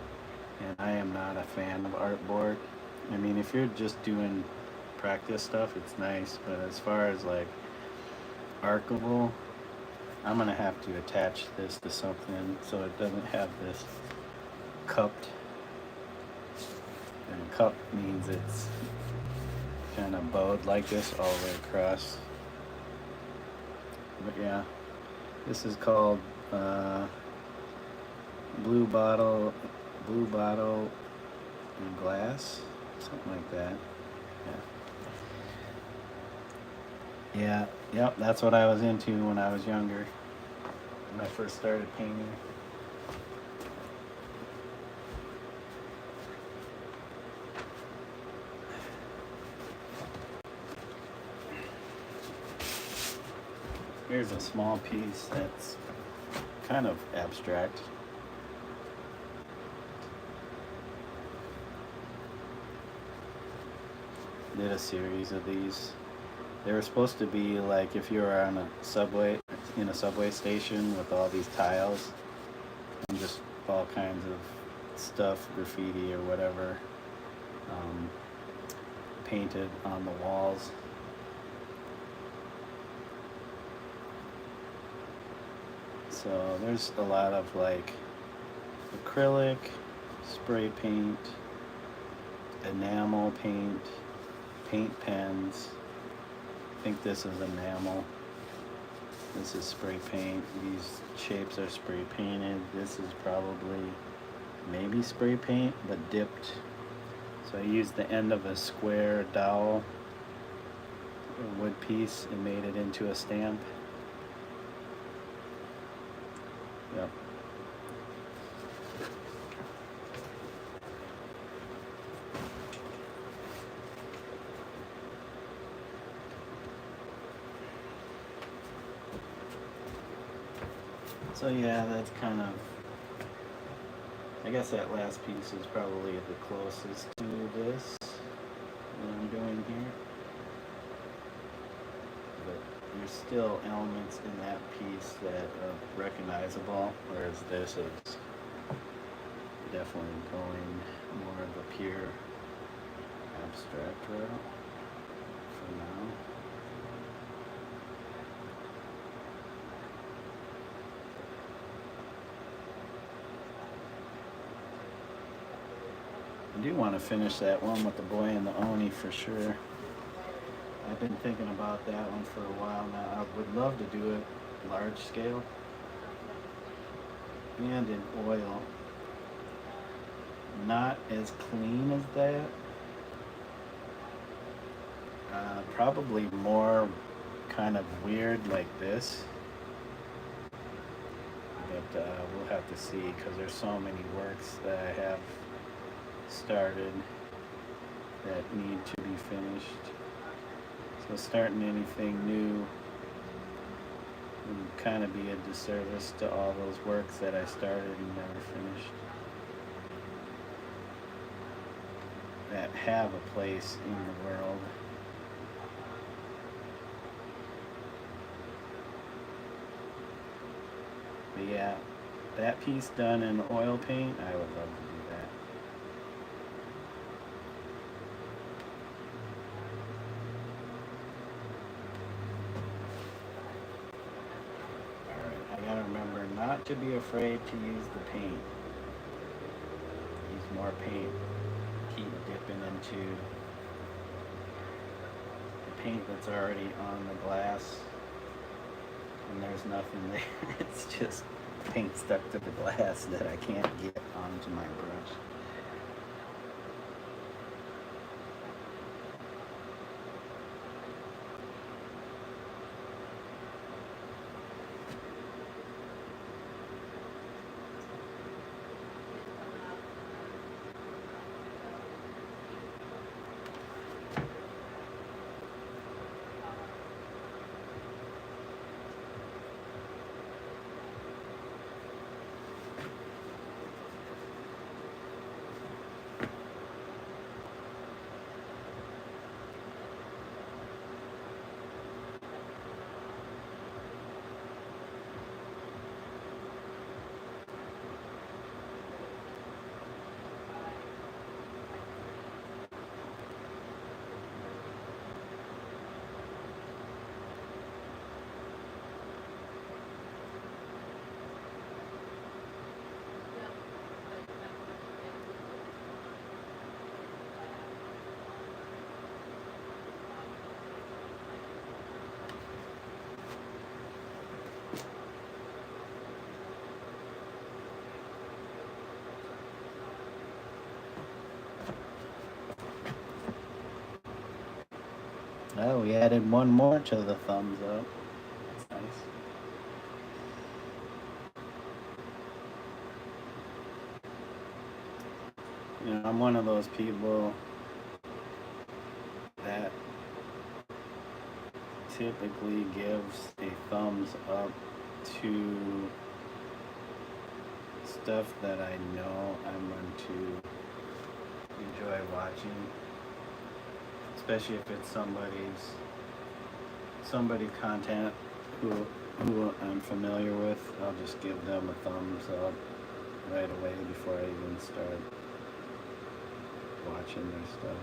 and I am not a fan of artboard. I mean, if you're just doing practice stuff, it's nice, but as far as like archivable, I'm gonna have to attach this to something so it doesn't have this cupped. And cup means it's kind of bowed like this all the way across. But yeah, this is called blue bottle and glass, something like that. Yep, that's what I was into when I was younger, when I first started painting. Here's a small piece that's kind of abstract. Did a series of these. They were supposed to be like if you were on a subway, in a subway station with all these tiles and just all kinds of stuff, graffiti or whatever, painted on the walls. So there's a lot of like acrylic, spray paint, enamel paint, paint pens. I think this is enamel. This is spray paint. These shapes are spray painted. This is probably maybe spray paint, but dipped. So I used the end of a square dowel, a wood piece, and made it into a stamp. Yep. So yeah, that's kind of, I guess that last piece is probably the closest to this that I'm doing here. But there's still elements in that piece that are recognizable, whereas this is definitely going more of a pure abstract route for now. I do want to finish that one with the boy and the Oni for sure. I've been thinking about that one for a while now. I would love to do it large scale and in oil. Not as clean as that. Probably more kind of weird like this. But we'll have to see because there's so many works that I have started that need to be finished. So starting anything new would kind of be a disservice to all those works that I started and never finished, that have a place in the world. But yeah, that piece done in oil paint, I would love to do that. Alright, I gotta remember not to be afraid to use the paint. Use more paint. Keep dipping into the paint that's already on the glass, and there's nothing there. It's just paint stuck to the glass that I can't get onto my brush. Oh, we added one more to the thumbs up. That's nice. You know, I'm one of those people that typically gives a thumbs up to stuff that I know I'm going to enjoy watching, especially if it's somebody content who I'm familiar with. I'll just give them a thumbs up right away before I even start watching their stuff.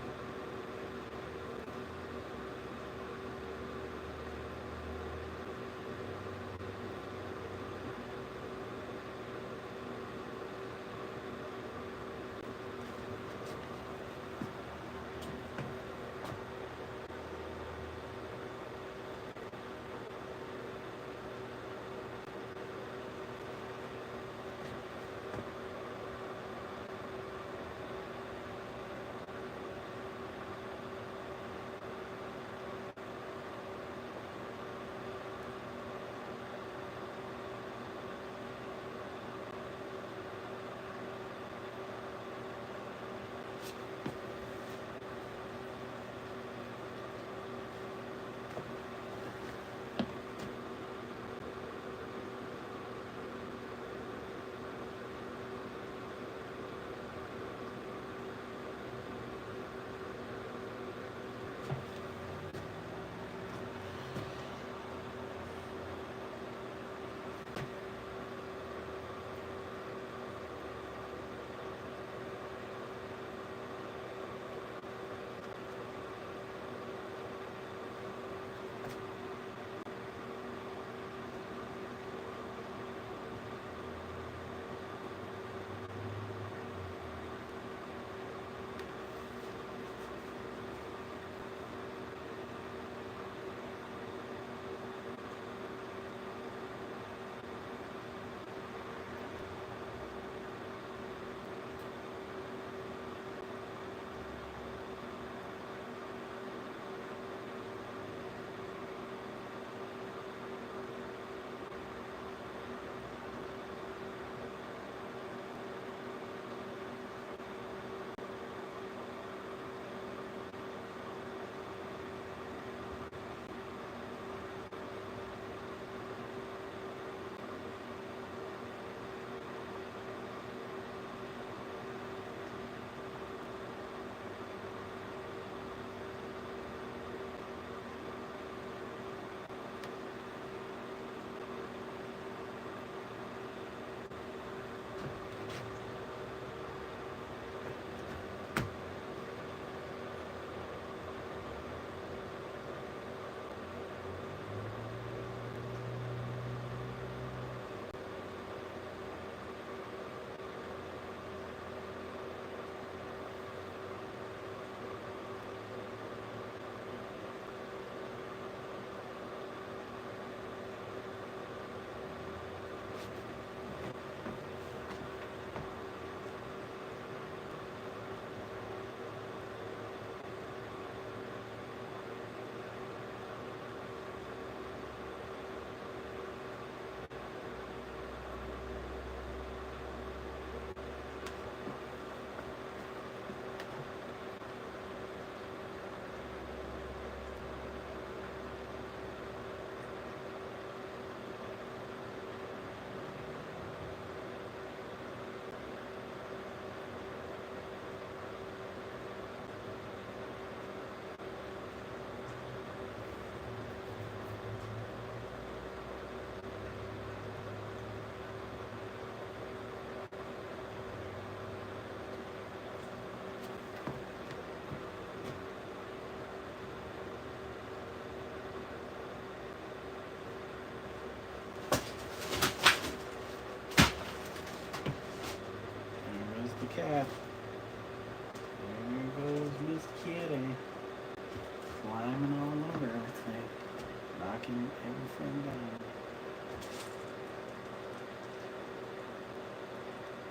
pushing everything down.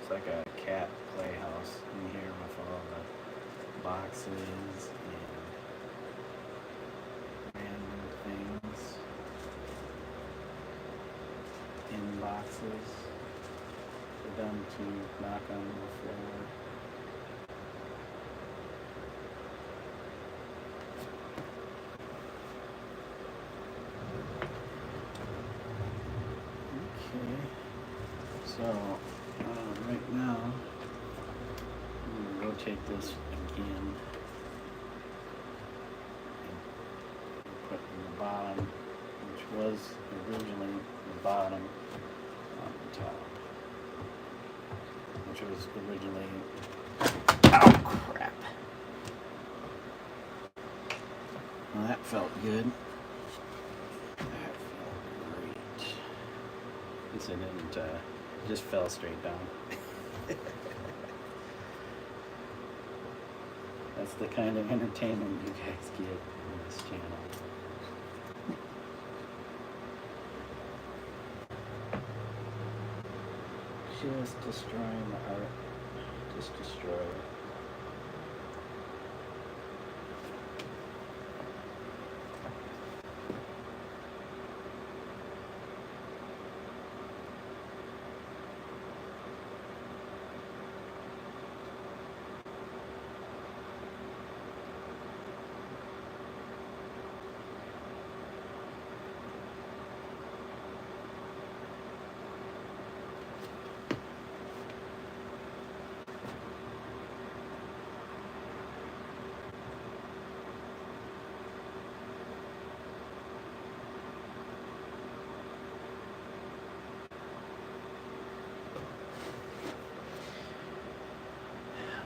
It's like a cat playhouse in here with all the boxes and random things in boxes for them to knock on the floor. Okay, so right now I'm going to rotate this again and put in the bottom, which was originally the bottom, on the top, which was originally, oh crap, well that felt good. That felt great. At least it didn't just fell straight down. That's the kind of entertainment you guys get on this channel. Just destroying the art. Just destroy it.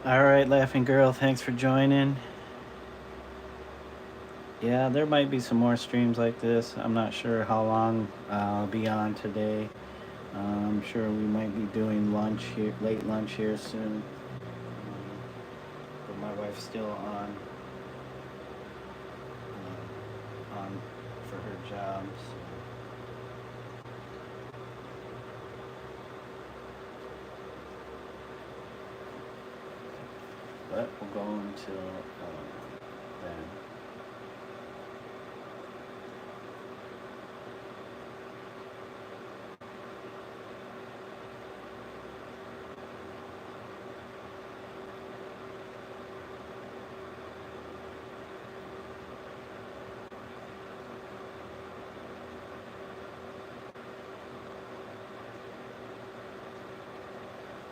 All right, Laughing Girl, thanks for joining. Yeah, there might be some more streams like this. I'm not sure how long I'll be on today. I'm sure we might be doing lunch here, late lunch here soon. But my wife's still on for her job. So. But we'll go until then.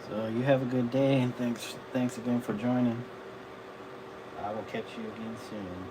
So you have a good day, and thanks again for joining. I will catch you again soon.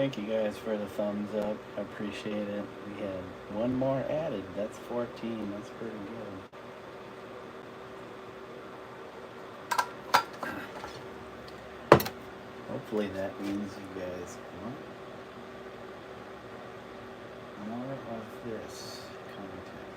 Thank you guys for the thumbs up. I appreciate it. We had one more added. That's 14. That's pretty good. Hopefully that means you guys want more of this content.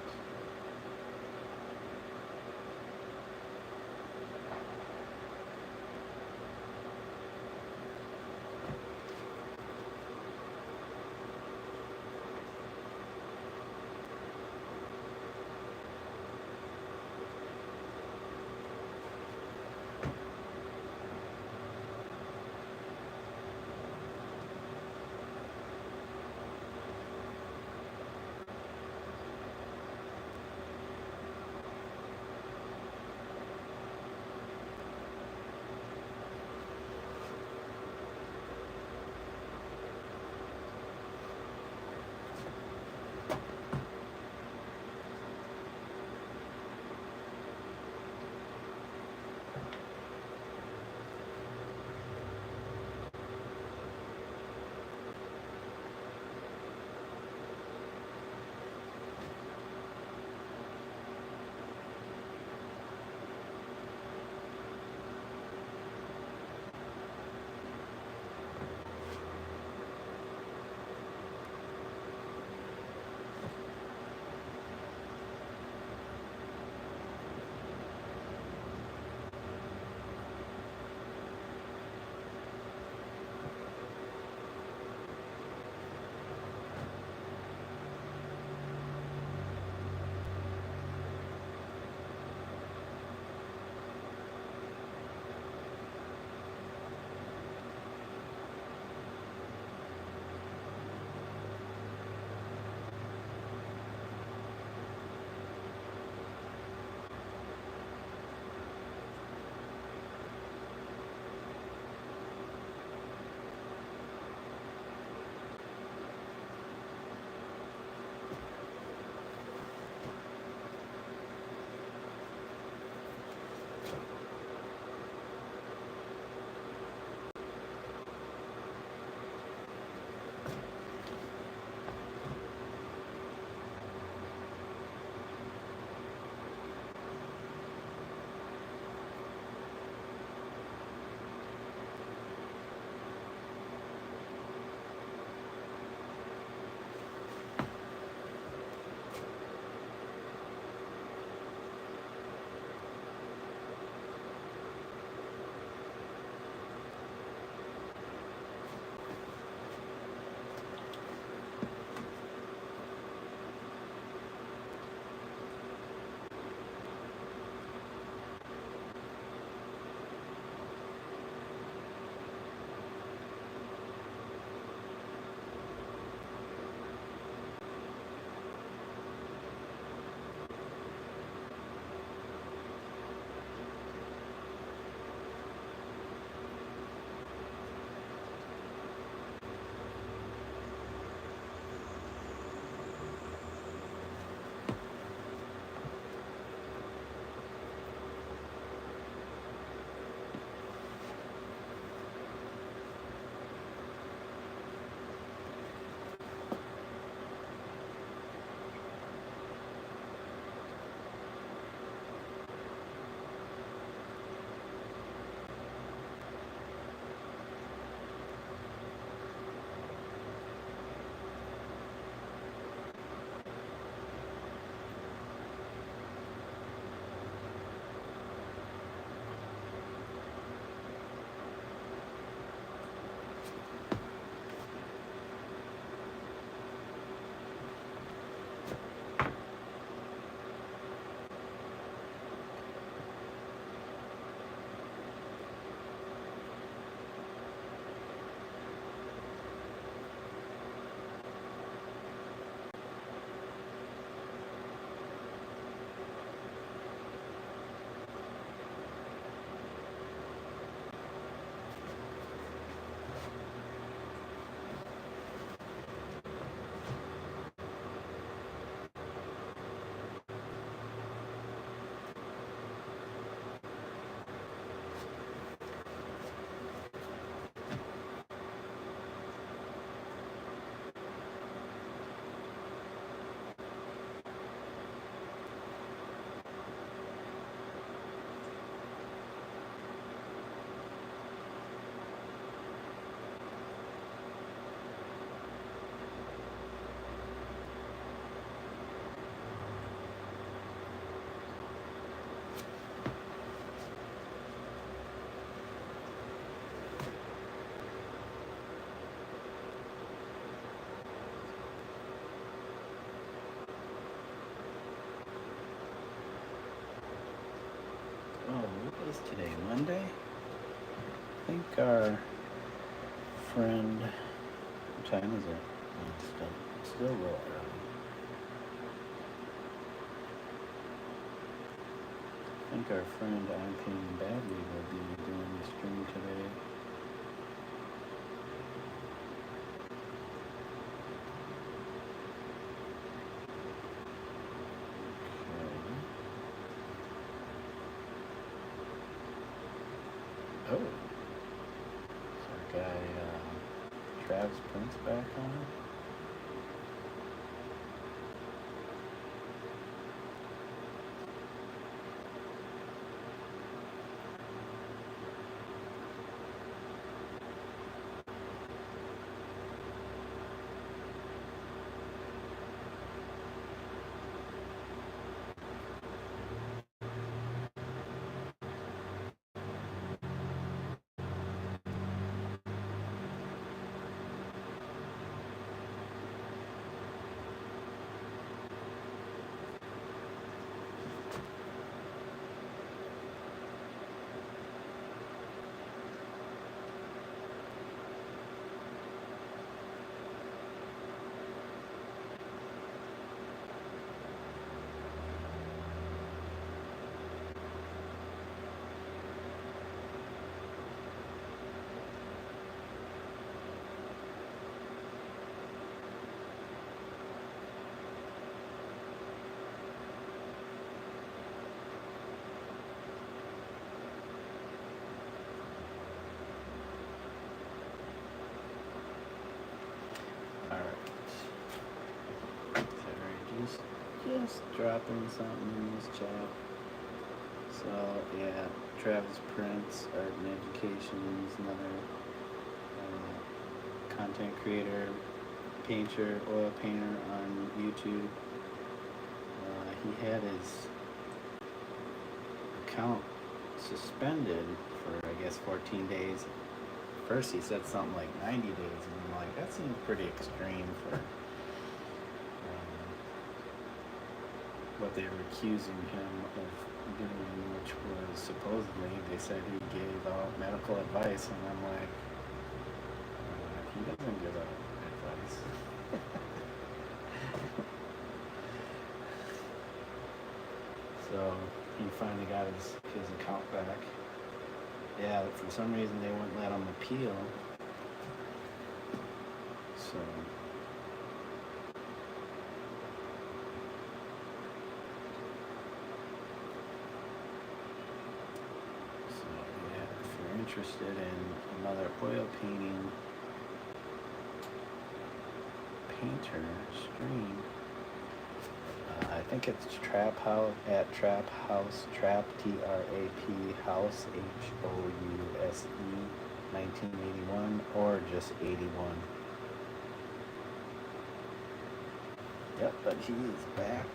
is today? Monday? I think our friend, what time is it? Oh, it's still a little early. I think our friend I'm Painting Badly will be doing the stream today. Okay. Oh. Is our guy Travis Prince back on? Just dropping something in this chat. So yeah, Travis Prince, Art and Education, is another content creator, painter, oil painter on YouTube. He had his account suspended for I guess 14 days. First he said something like 90 days, and I'm like, that seems pretty extreme for what they were accusing him of doing, which was supposedly, they said he gave out medical advice, and I'm like, he doesn't give out advice. So he finally got his account back. Yeah, for some reason they wouldn't let him appeal. So yeah, if you're interested in another oil painting painter stream, I think it's Trap House at Trap House, Trap TRAP House HOUSE 1981, or just 81. Yep, but he is back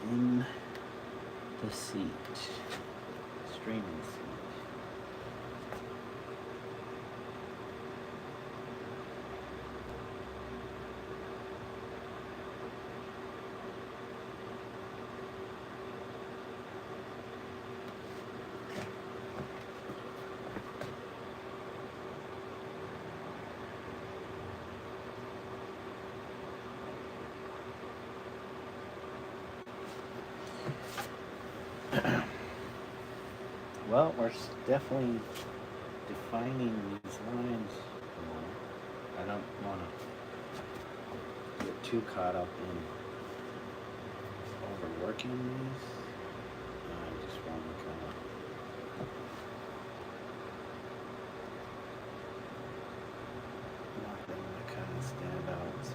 in the seat, streaming seat. Well, we're definitely defining these lines more. I don't want to get too caught up in overworking these. I just want to kind of want them to kind of stand out. So.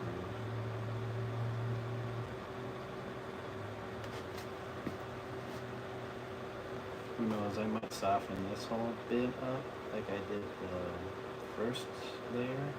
Who knows, I might soften this whole bit up like I did the first layer.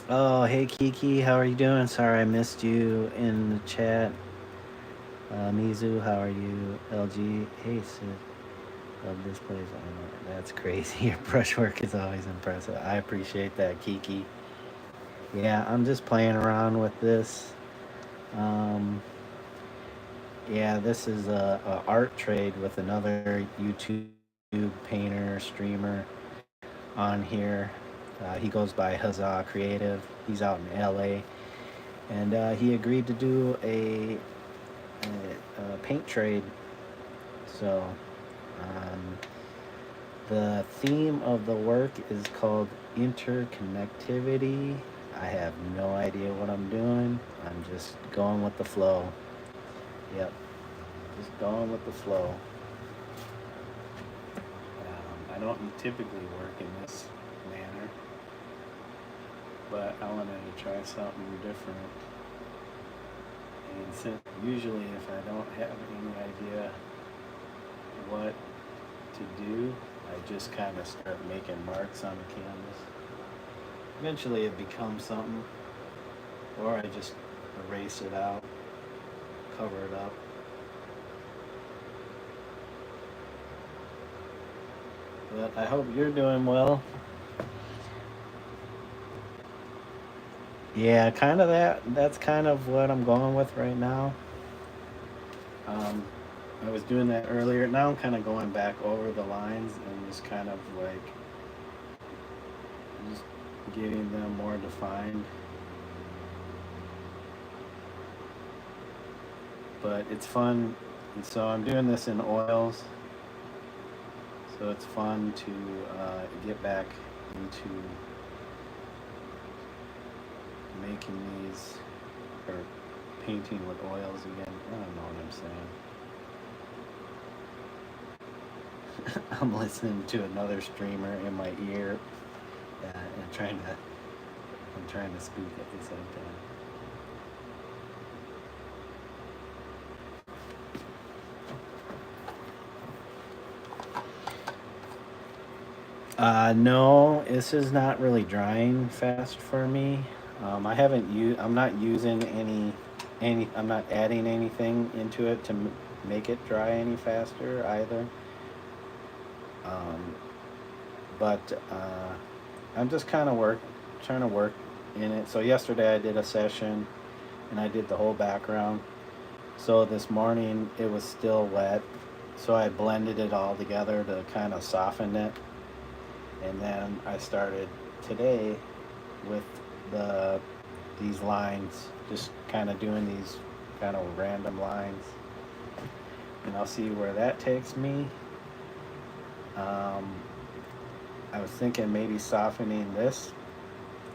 Oh, hey Kiki, how are you doing? Sorry I missed you in the chat. Mizu, how are you? LG, hey Sid, love this place. I know, that's crazy. Your brushwork is always impressive. I appreciate that, Kiki. Yeah, I'm just playing around with this. Um, yeah, this is a art trade with another YouTube painter, streamer on here. He goes by Huzzah Creative. He's out in LA. And he agreed to do a paint trade. So um, the theme of the work is called interconnectivity. I have no idea what I'm doing. I'm just going with the flow. Yep, just going with the flow. I don't typically work in this manner, but I wanted to try something different. And since usually if I don't have any idea what to do, I just kind of start making marks on the canvas. Eventually it becomes something, or I just erase it out, cover it up. But I hope you're doing well. Yeah, kind of that's kind of what I'm going with right now. Um, I was doing that earlier. Now I'm kind of going back over the lines and just kind of like just getting them more defined. But it's fun. And so I'm doing this in oils. So it's fun to get back into making these or painting with oils again. I don't know what I'm saying. I'm listening to another streamer in my ear and I'm trying to speak at the same time. No, this is not really drying fast for me. I haven't used. I'm not using any. I'm not adding anything into it to make it dry any faster either. Um, but I'm just kind of trying to work in it. So yesterday I did a session, and I did the whole background. So this morning it was still wet, so I blended it all together to kind of soften it. And then I started today with the these lines, just kind of doing these kind of random lines, and I'll see where that takes me. Um, I was thinking maybe softening this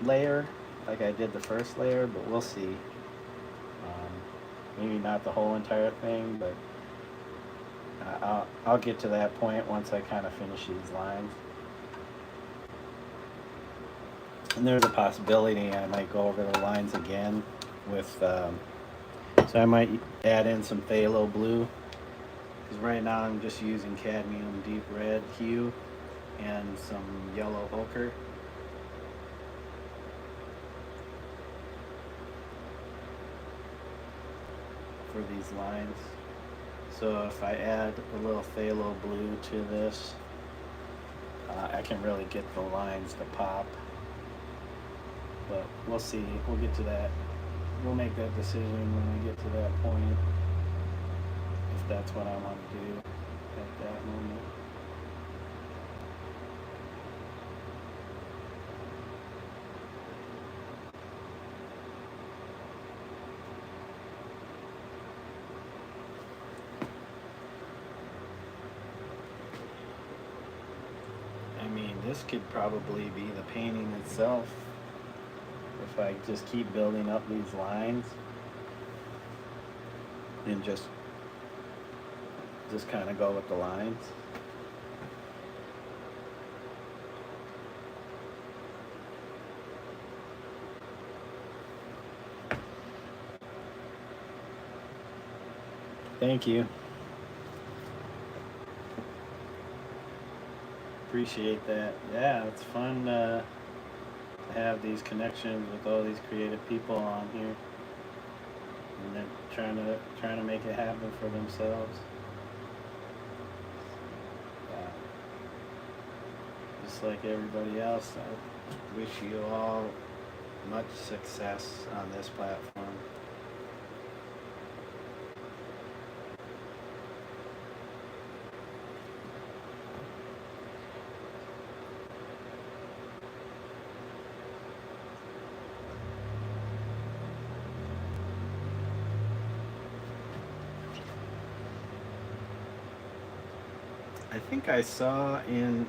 layer like I did the first layer, but we'll see. Maybe not the whole entire thing, but I'll get to that point once I kind of finish these lines. And there's a possibility I might go over the lines again with, so I might add in some phthalo blue, because right now I'm just using cadmium deep red hue and some yellow ochre. For these lines. So if I add a little phthalo blue to this, I can really get the lines to pop. But we'll see. We'll get to that. We'll make that decision when we get to that point, if that's what I want to do at that moment. I mean, this could probably be the painting itself if I just keep building up these lines and just kind of go with the lines. Thank you. Appreciate that. Yeah, it's fun to have these connections with all these creative people on here, and then trying to make it happen for themselves. Uh, just like everybody else, I wish you all much success on this platform. I think I saw in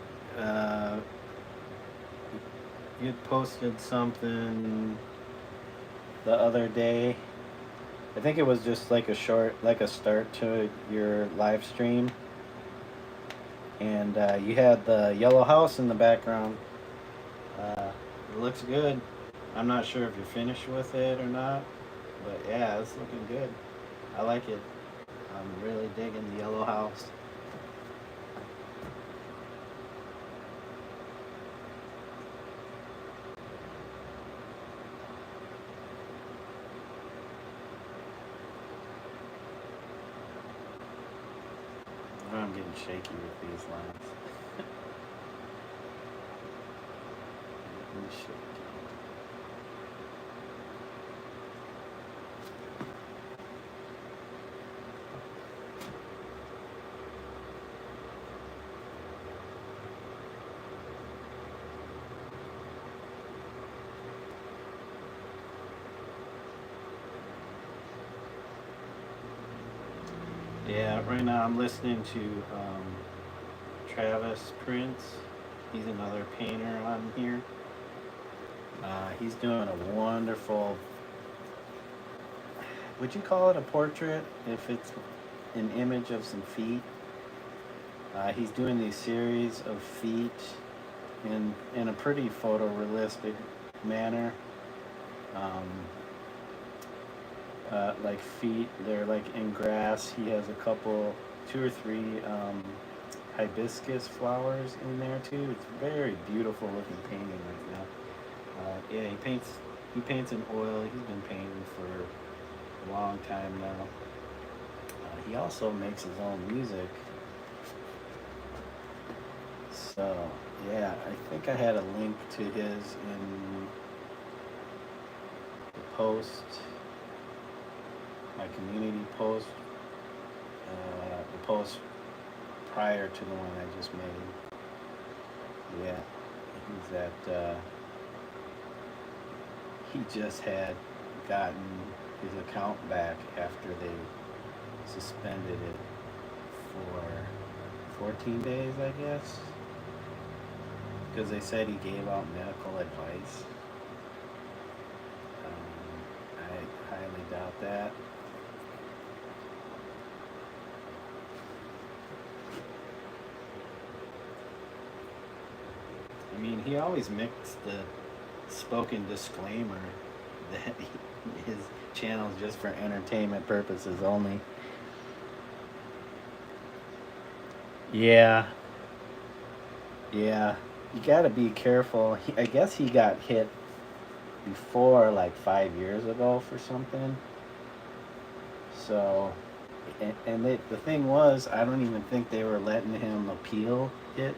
you posted something the other day. I think it was just like a start to your live stream, and you had the yellow house in the background. It looks good. I'm not sure if you're finished with it or not, but yeah, it's looking good. I like it. I'm really digging the yellow house. I'm getting shaky with these lines. Getting shaky. Yeah, right now I'm listening to Travis Prince. He's another painter on here. He's doing a wonderful, would you call it a portrait if it's an image of some feet? He's doing these series of feet in a pretty photorealistic manner. Like feet, they're like in grass. He has a couple, 2 or 3 hibiscus flowers in there too. It's very beautiful looking painting right now. Yeah, he paints in oil. He's been painting for a long time now. He also makes his own music. So yeah, I think I had a link to his in the post, my community post, the post prior to the one I just made. Yeah, he's at, he just had gotten his account back after they suspended it for 14 days, I guess, because they said he gave out medical advice. I highly doubt that. I mean, he always mixed the spoken disclaimer that his channel is just for entertainment purposes only. Yeah, yeah. You gotta be careful. I guess he got hit before, like 5 years ago, for something. So, the thing was, I don't even think they were letting him appeal it,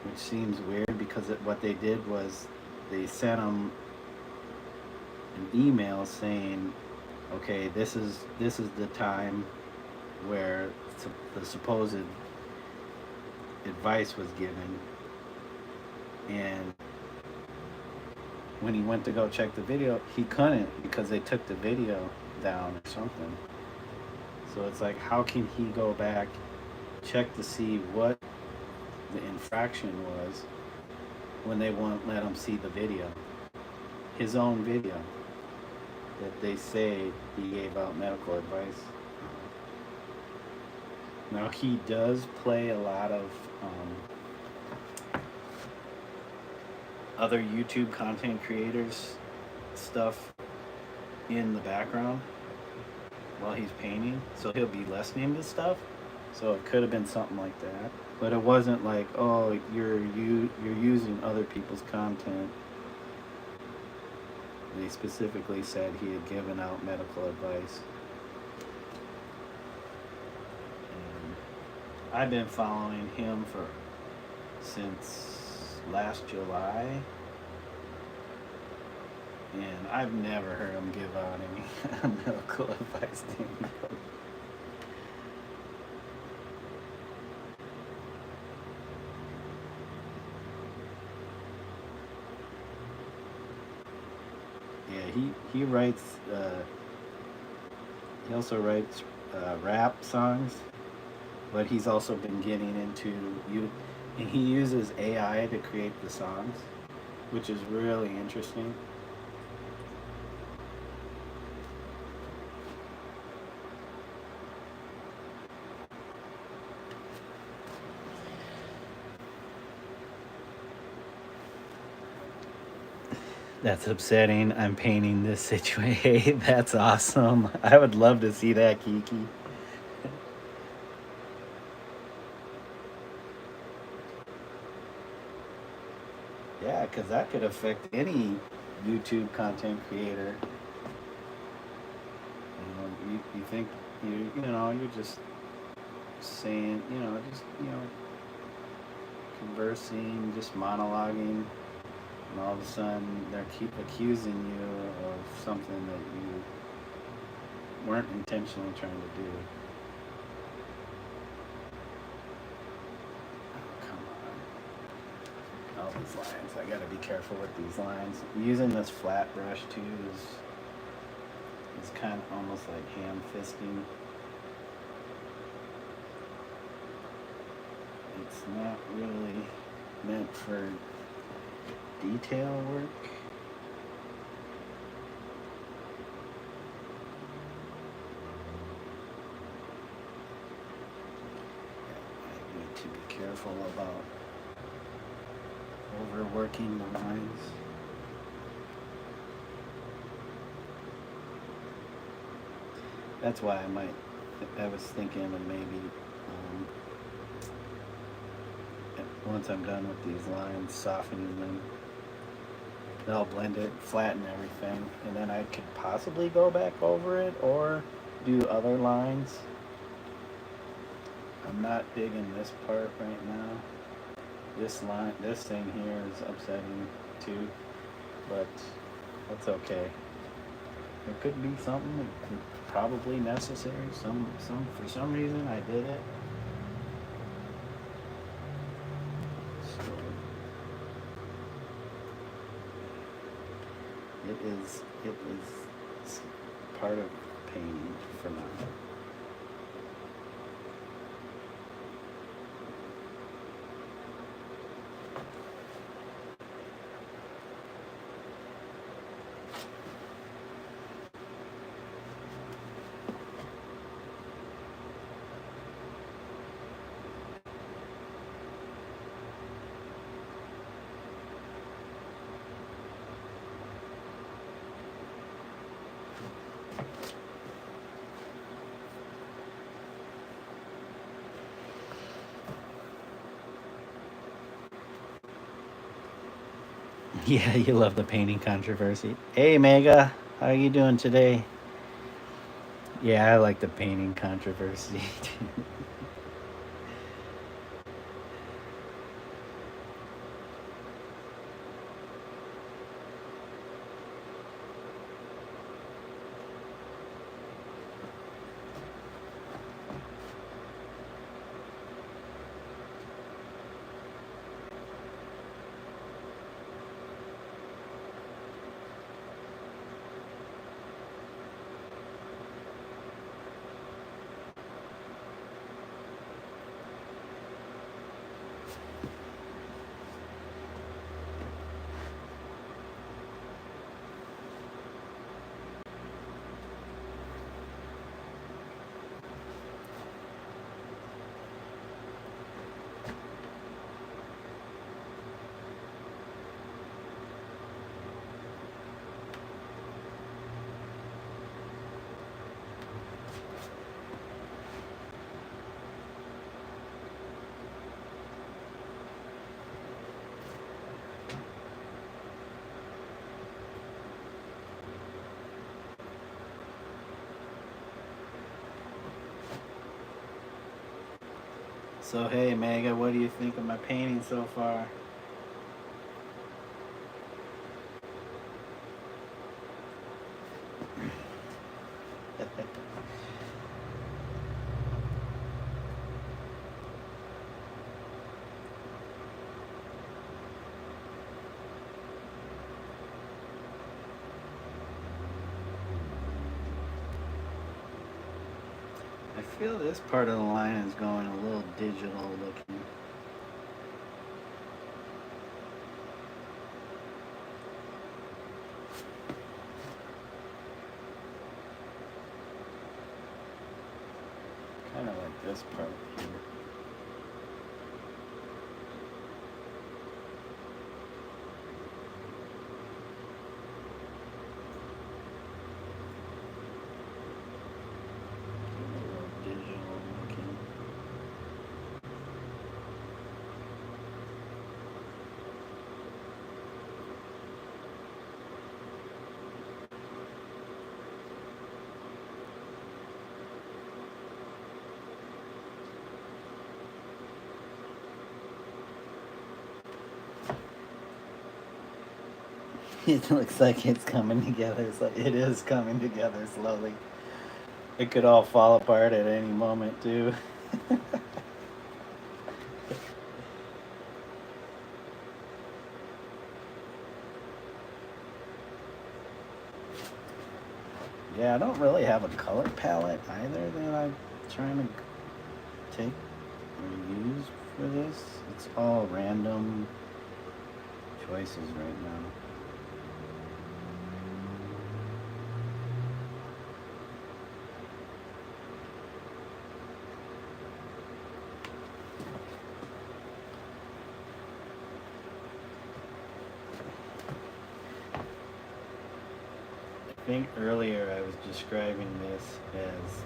which seems weird because what they did was they sent him an email saying, okay, this is the time where the supposed advice was given, and when he went to go check the video, he couldn't because they took the video down or something. So it's like, how can he go back, check to see what the infraction was when they won't let him see the video, his own video that they say he gave out medical advice. Now he does play a lot of other YouTube content creators stuff in the background while he's painting, so he'll be listening to stuff. So it could have been something like that, but it wasn't like, oh, you're using other people's content And he specifically said he had given out medical advice. And I've been following him since last July, and I've never heard him give out any medical advice to anybody. Yeah, he writes. He also writes rap songs, but he's also been getting into and he uses AI to create the songs, which is really interesting. That's upsetting. I'm painting this situation. Hey, that's awesome. I would love to see that, Kiki. Yeah, because that could affect any YouTube content creator. You think you're just saying, conversing, just monologuing, and all of a sudden they keep accusing you of something that you weren't intentionally trying to do. Oh, come on. All these lines. I gotta be careful with these lines. Using this flat brush too is kind of almost like hand fisting. It's not really meant for detail work. I need to be careful about overworking the lines. That's why I was thinking of maybe once I'm done with these lines, softening them. I'll blend it, flatten everything, and then I could possibly go back over it or do other lines. I'm not digging this part right now. This thing here is upsetting too, but that's okay. There could be something probably necessary. For some reason I did it. So it is part of painting for now. Yeah, you love the painting controversy. Hey, Mega, how are you doing today? Yeah, I like the painting controversy. So hey Mega, what do you think of my painting so far? I feel this part of the line is going a little digital looking. Kind of like this part here. A little digital looking. It looks like it's coming together. It is coming together slowly. It could all fall apart at any moment too. Yeah, I don't really have a color palette either that I'm trying to take or use for this. It's all random choices right now. I think earlier I was describing this as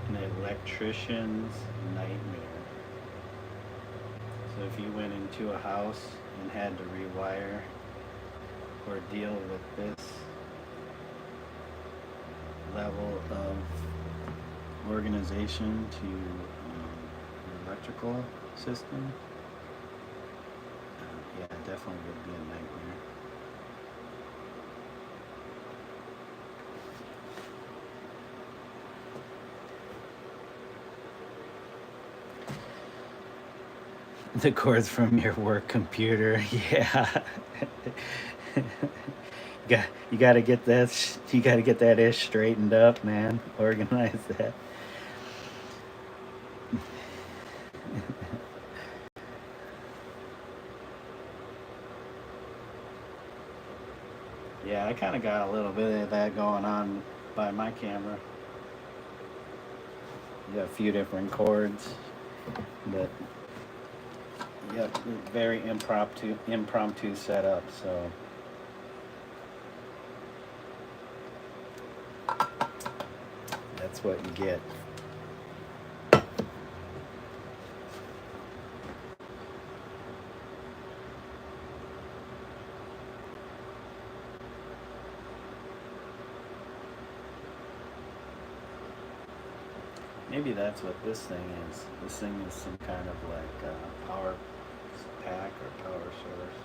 an electrician's nightmare. So if you went into a house and had to rewire or deal with this level of organization to an electrical system, yeah, it definitely would be a nightmare. The cords from your work computer, yeah. You gotta get that. You gotta get that ish straightened up, man. Organize that. Yeah, I kind of got a little bit of that going on by my camera. You got a few different chords, but yep, very impromptu setup. So that's what you get. Maybe that's what this thing is. This thing is some kind of like power pack or power source.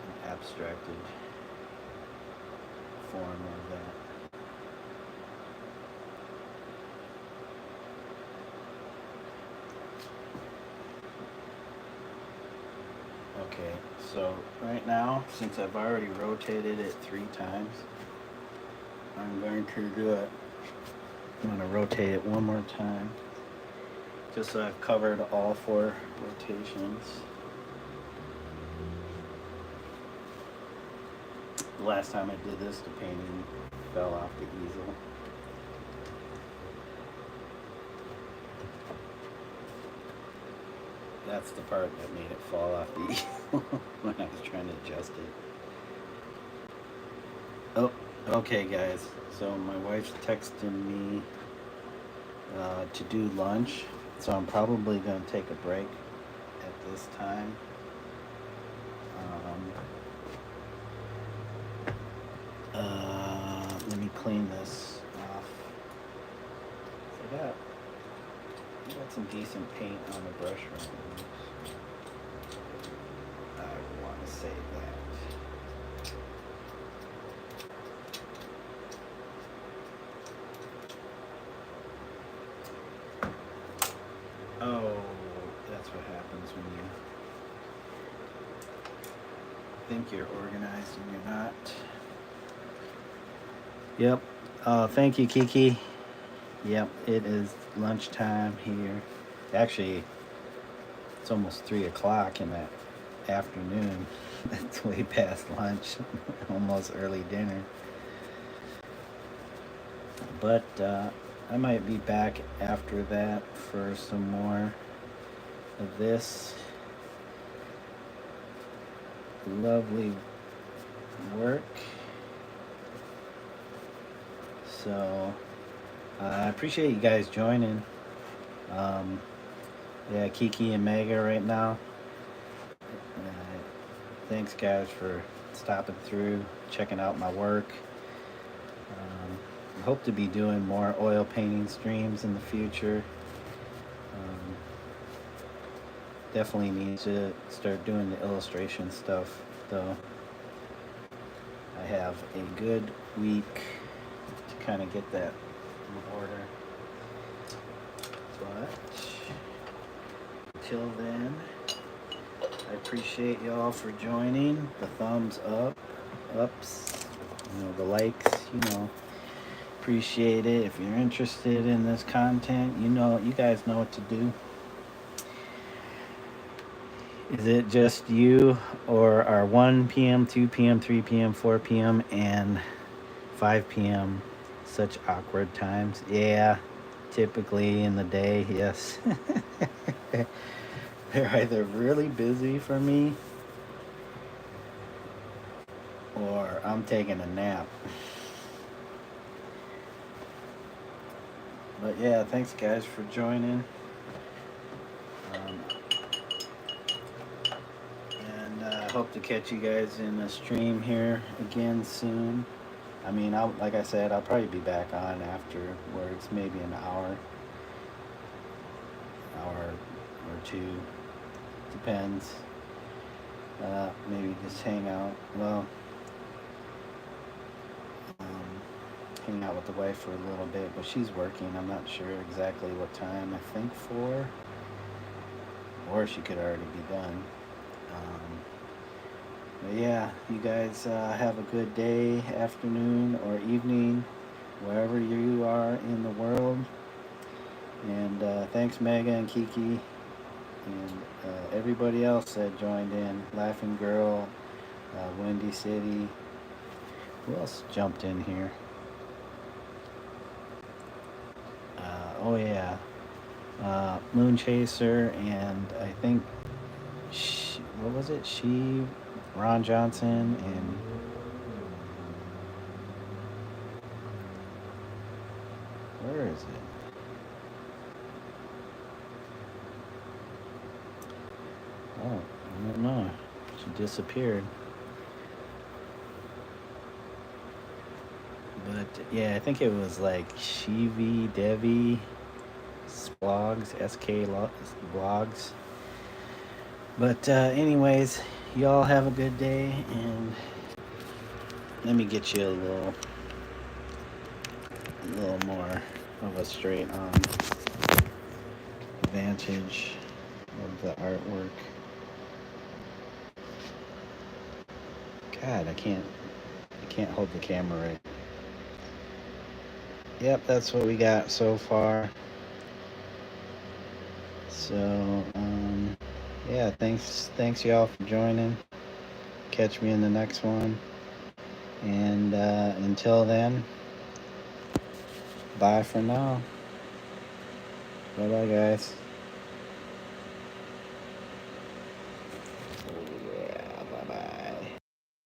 An abstracted form of that. Okay, so right now, since I've already rotated it 3 times, I'm going to do it. I'm going to rotate it one more time, just so I've covered all 4 rotations. The last time I did this, the painting fell off the easel. That's the part that made it fall off the easel when I was trying to adjust it. Oh, okay guys, so my wife's texting me to do lunch, so I'm probably going to take a break at this time. Let me clean this off. So got some decent paint on the brush right now. I want to save that. Oh, that's what happens when you think you're organized and you're not. Yep. Thank you, Kiki. Yep, it is lunchtime here. Actually, it's almost 3 o'clock in the afternoon. It's way past lunch, almost early dinner. But I might be back after that for some more of this lovely work. So I appreciate you guys joining. Yeah, Kiki and Mega right now. Thanks guys for stopping through, checking out my work. I hope to be doing more oil painting streams in the future. Definitely need to start doing the illustration stuff though. I have a good week to kind of get that in order. But until then, I appreciate y'all for joining. The thumbs ups, the likes, appreciate it. If you're interested in this content, you guys know what to do. Is it just you, or are 1 p.m., 2 p.m., 3 p.m., 4 p.m., and 5 p.m. such awkward times? Yeah, typically in the day, yes. They're either really busy for me, or I'm taking a nap. But yeah, thanks guys for joining. I hope to catch you guys in a stream here again soon. I mean, like I said, I'll probably be back on afterwards, maybe an hour or two, depends. Maybe just hang out. Well, hang out with the wife for a little bit, but she's working. I'm not sure exactly what time. I think 4, or she could already be done. But yeah, you guys have a good day, afternoon, or evening, wherever you are in the world. And thanks Mega and Kiki and everybody else that joined in. Laughing Girl, Windy City. Who else jumped in here? Oh yeah, Moon Chaser, and I think what was it? Ron Johnson, and where is it? Oh, I don't know. She disappeared. But yeah, I think it was like Shivi Devi Blogs, SK Blogs. But anyways, y'all have a good day, and let me get you a little more of a straight on advantage of the artwork. God, I can't hold the camera right. Yep, that's what we got so far. So yeah, thanks y'all for joining. Catch me in the next one, and until then, bye for now. Bye bye guys.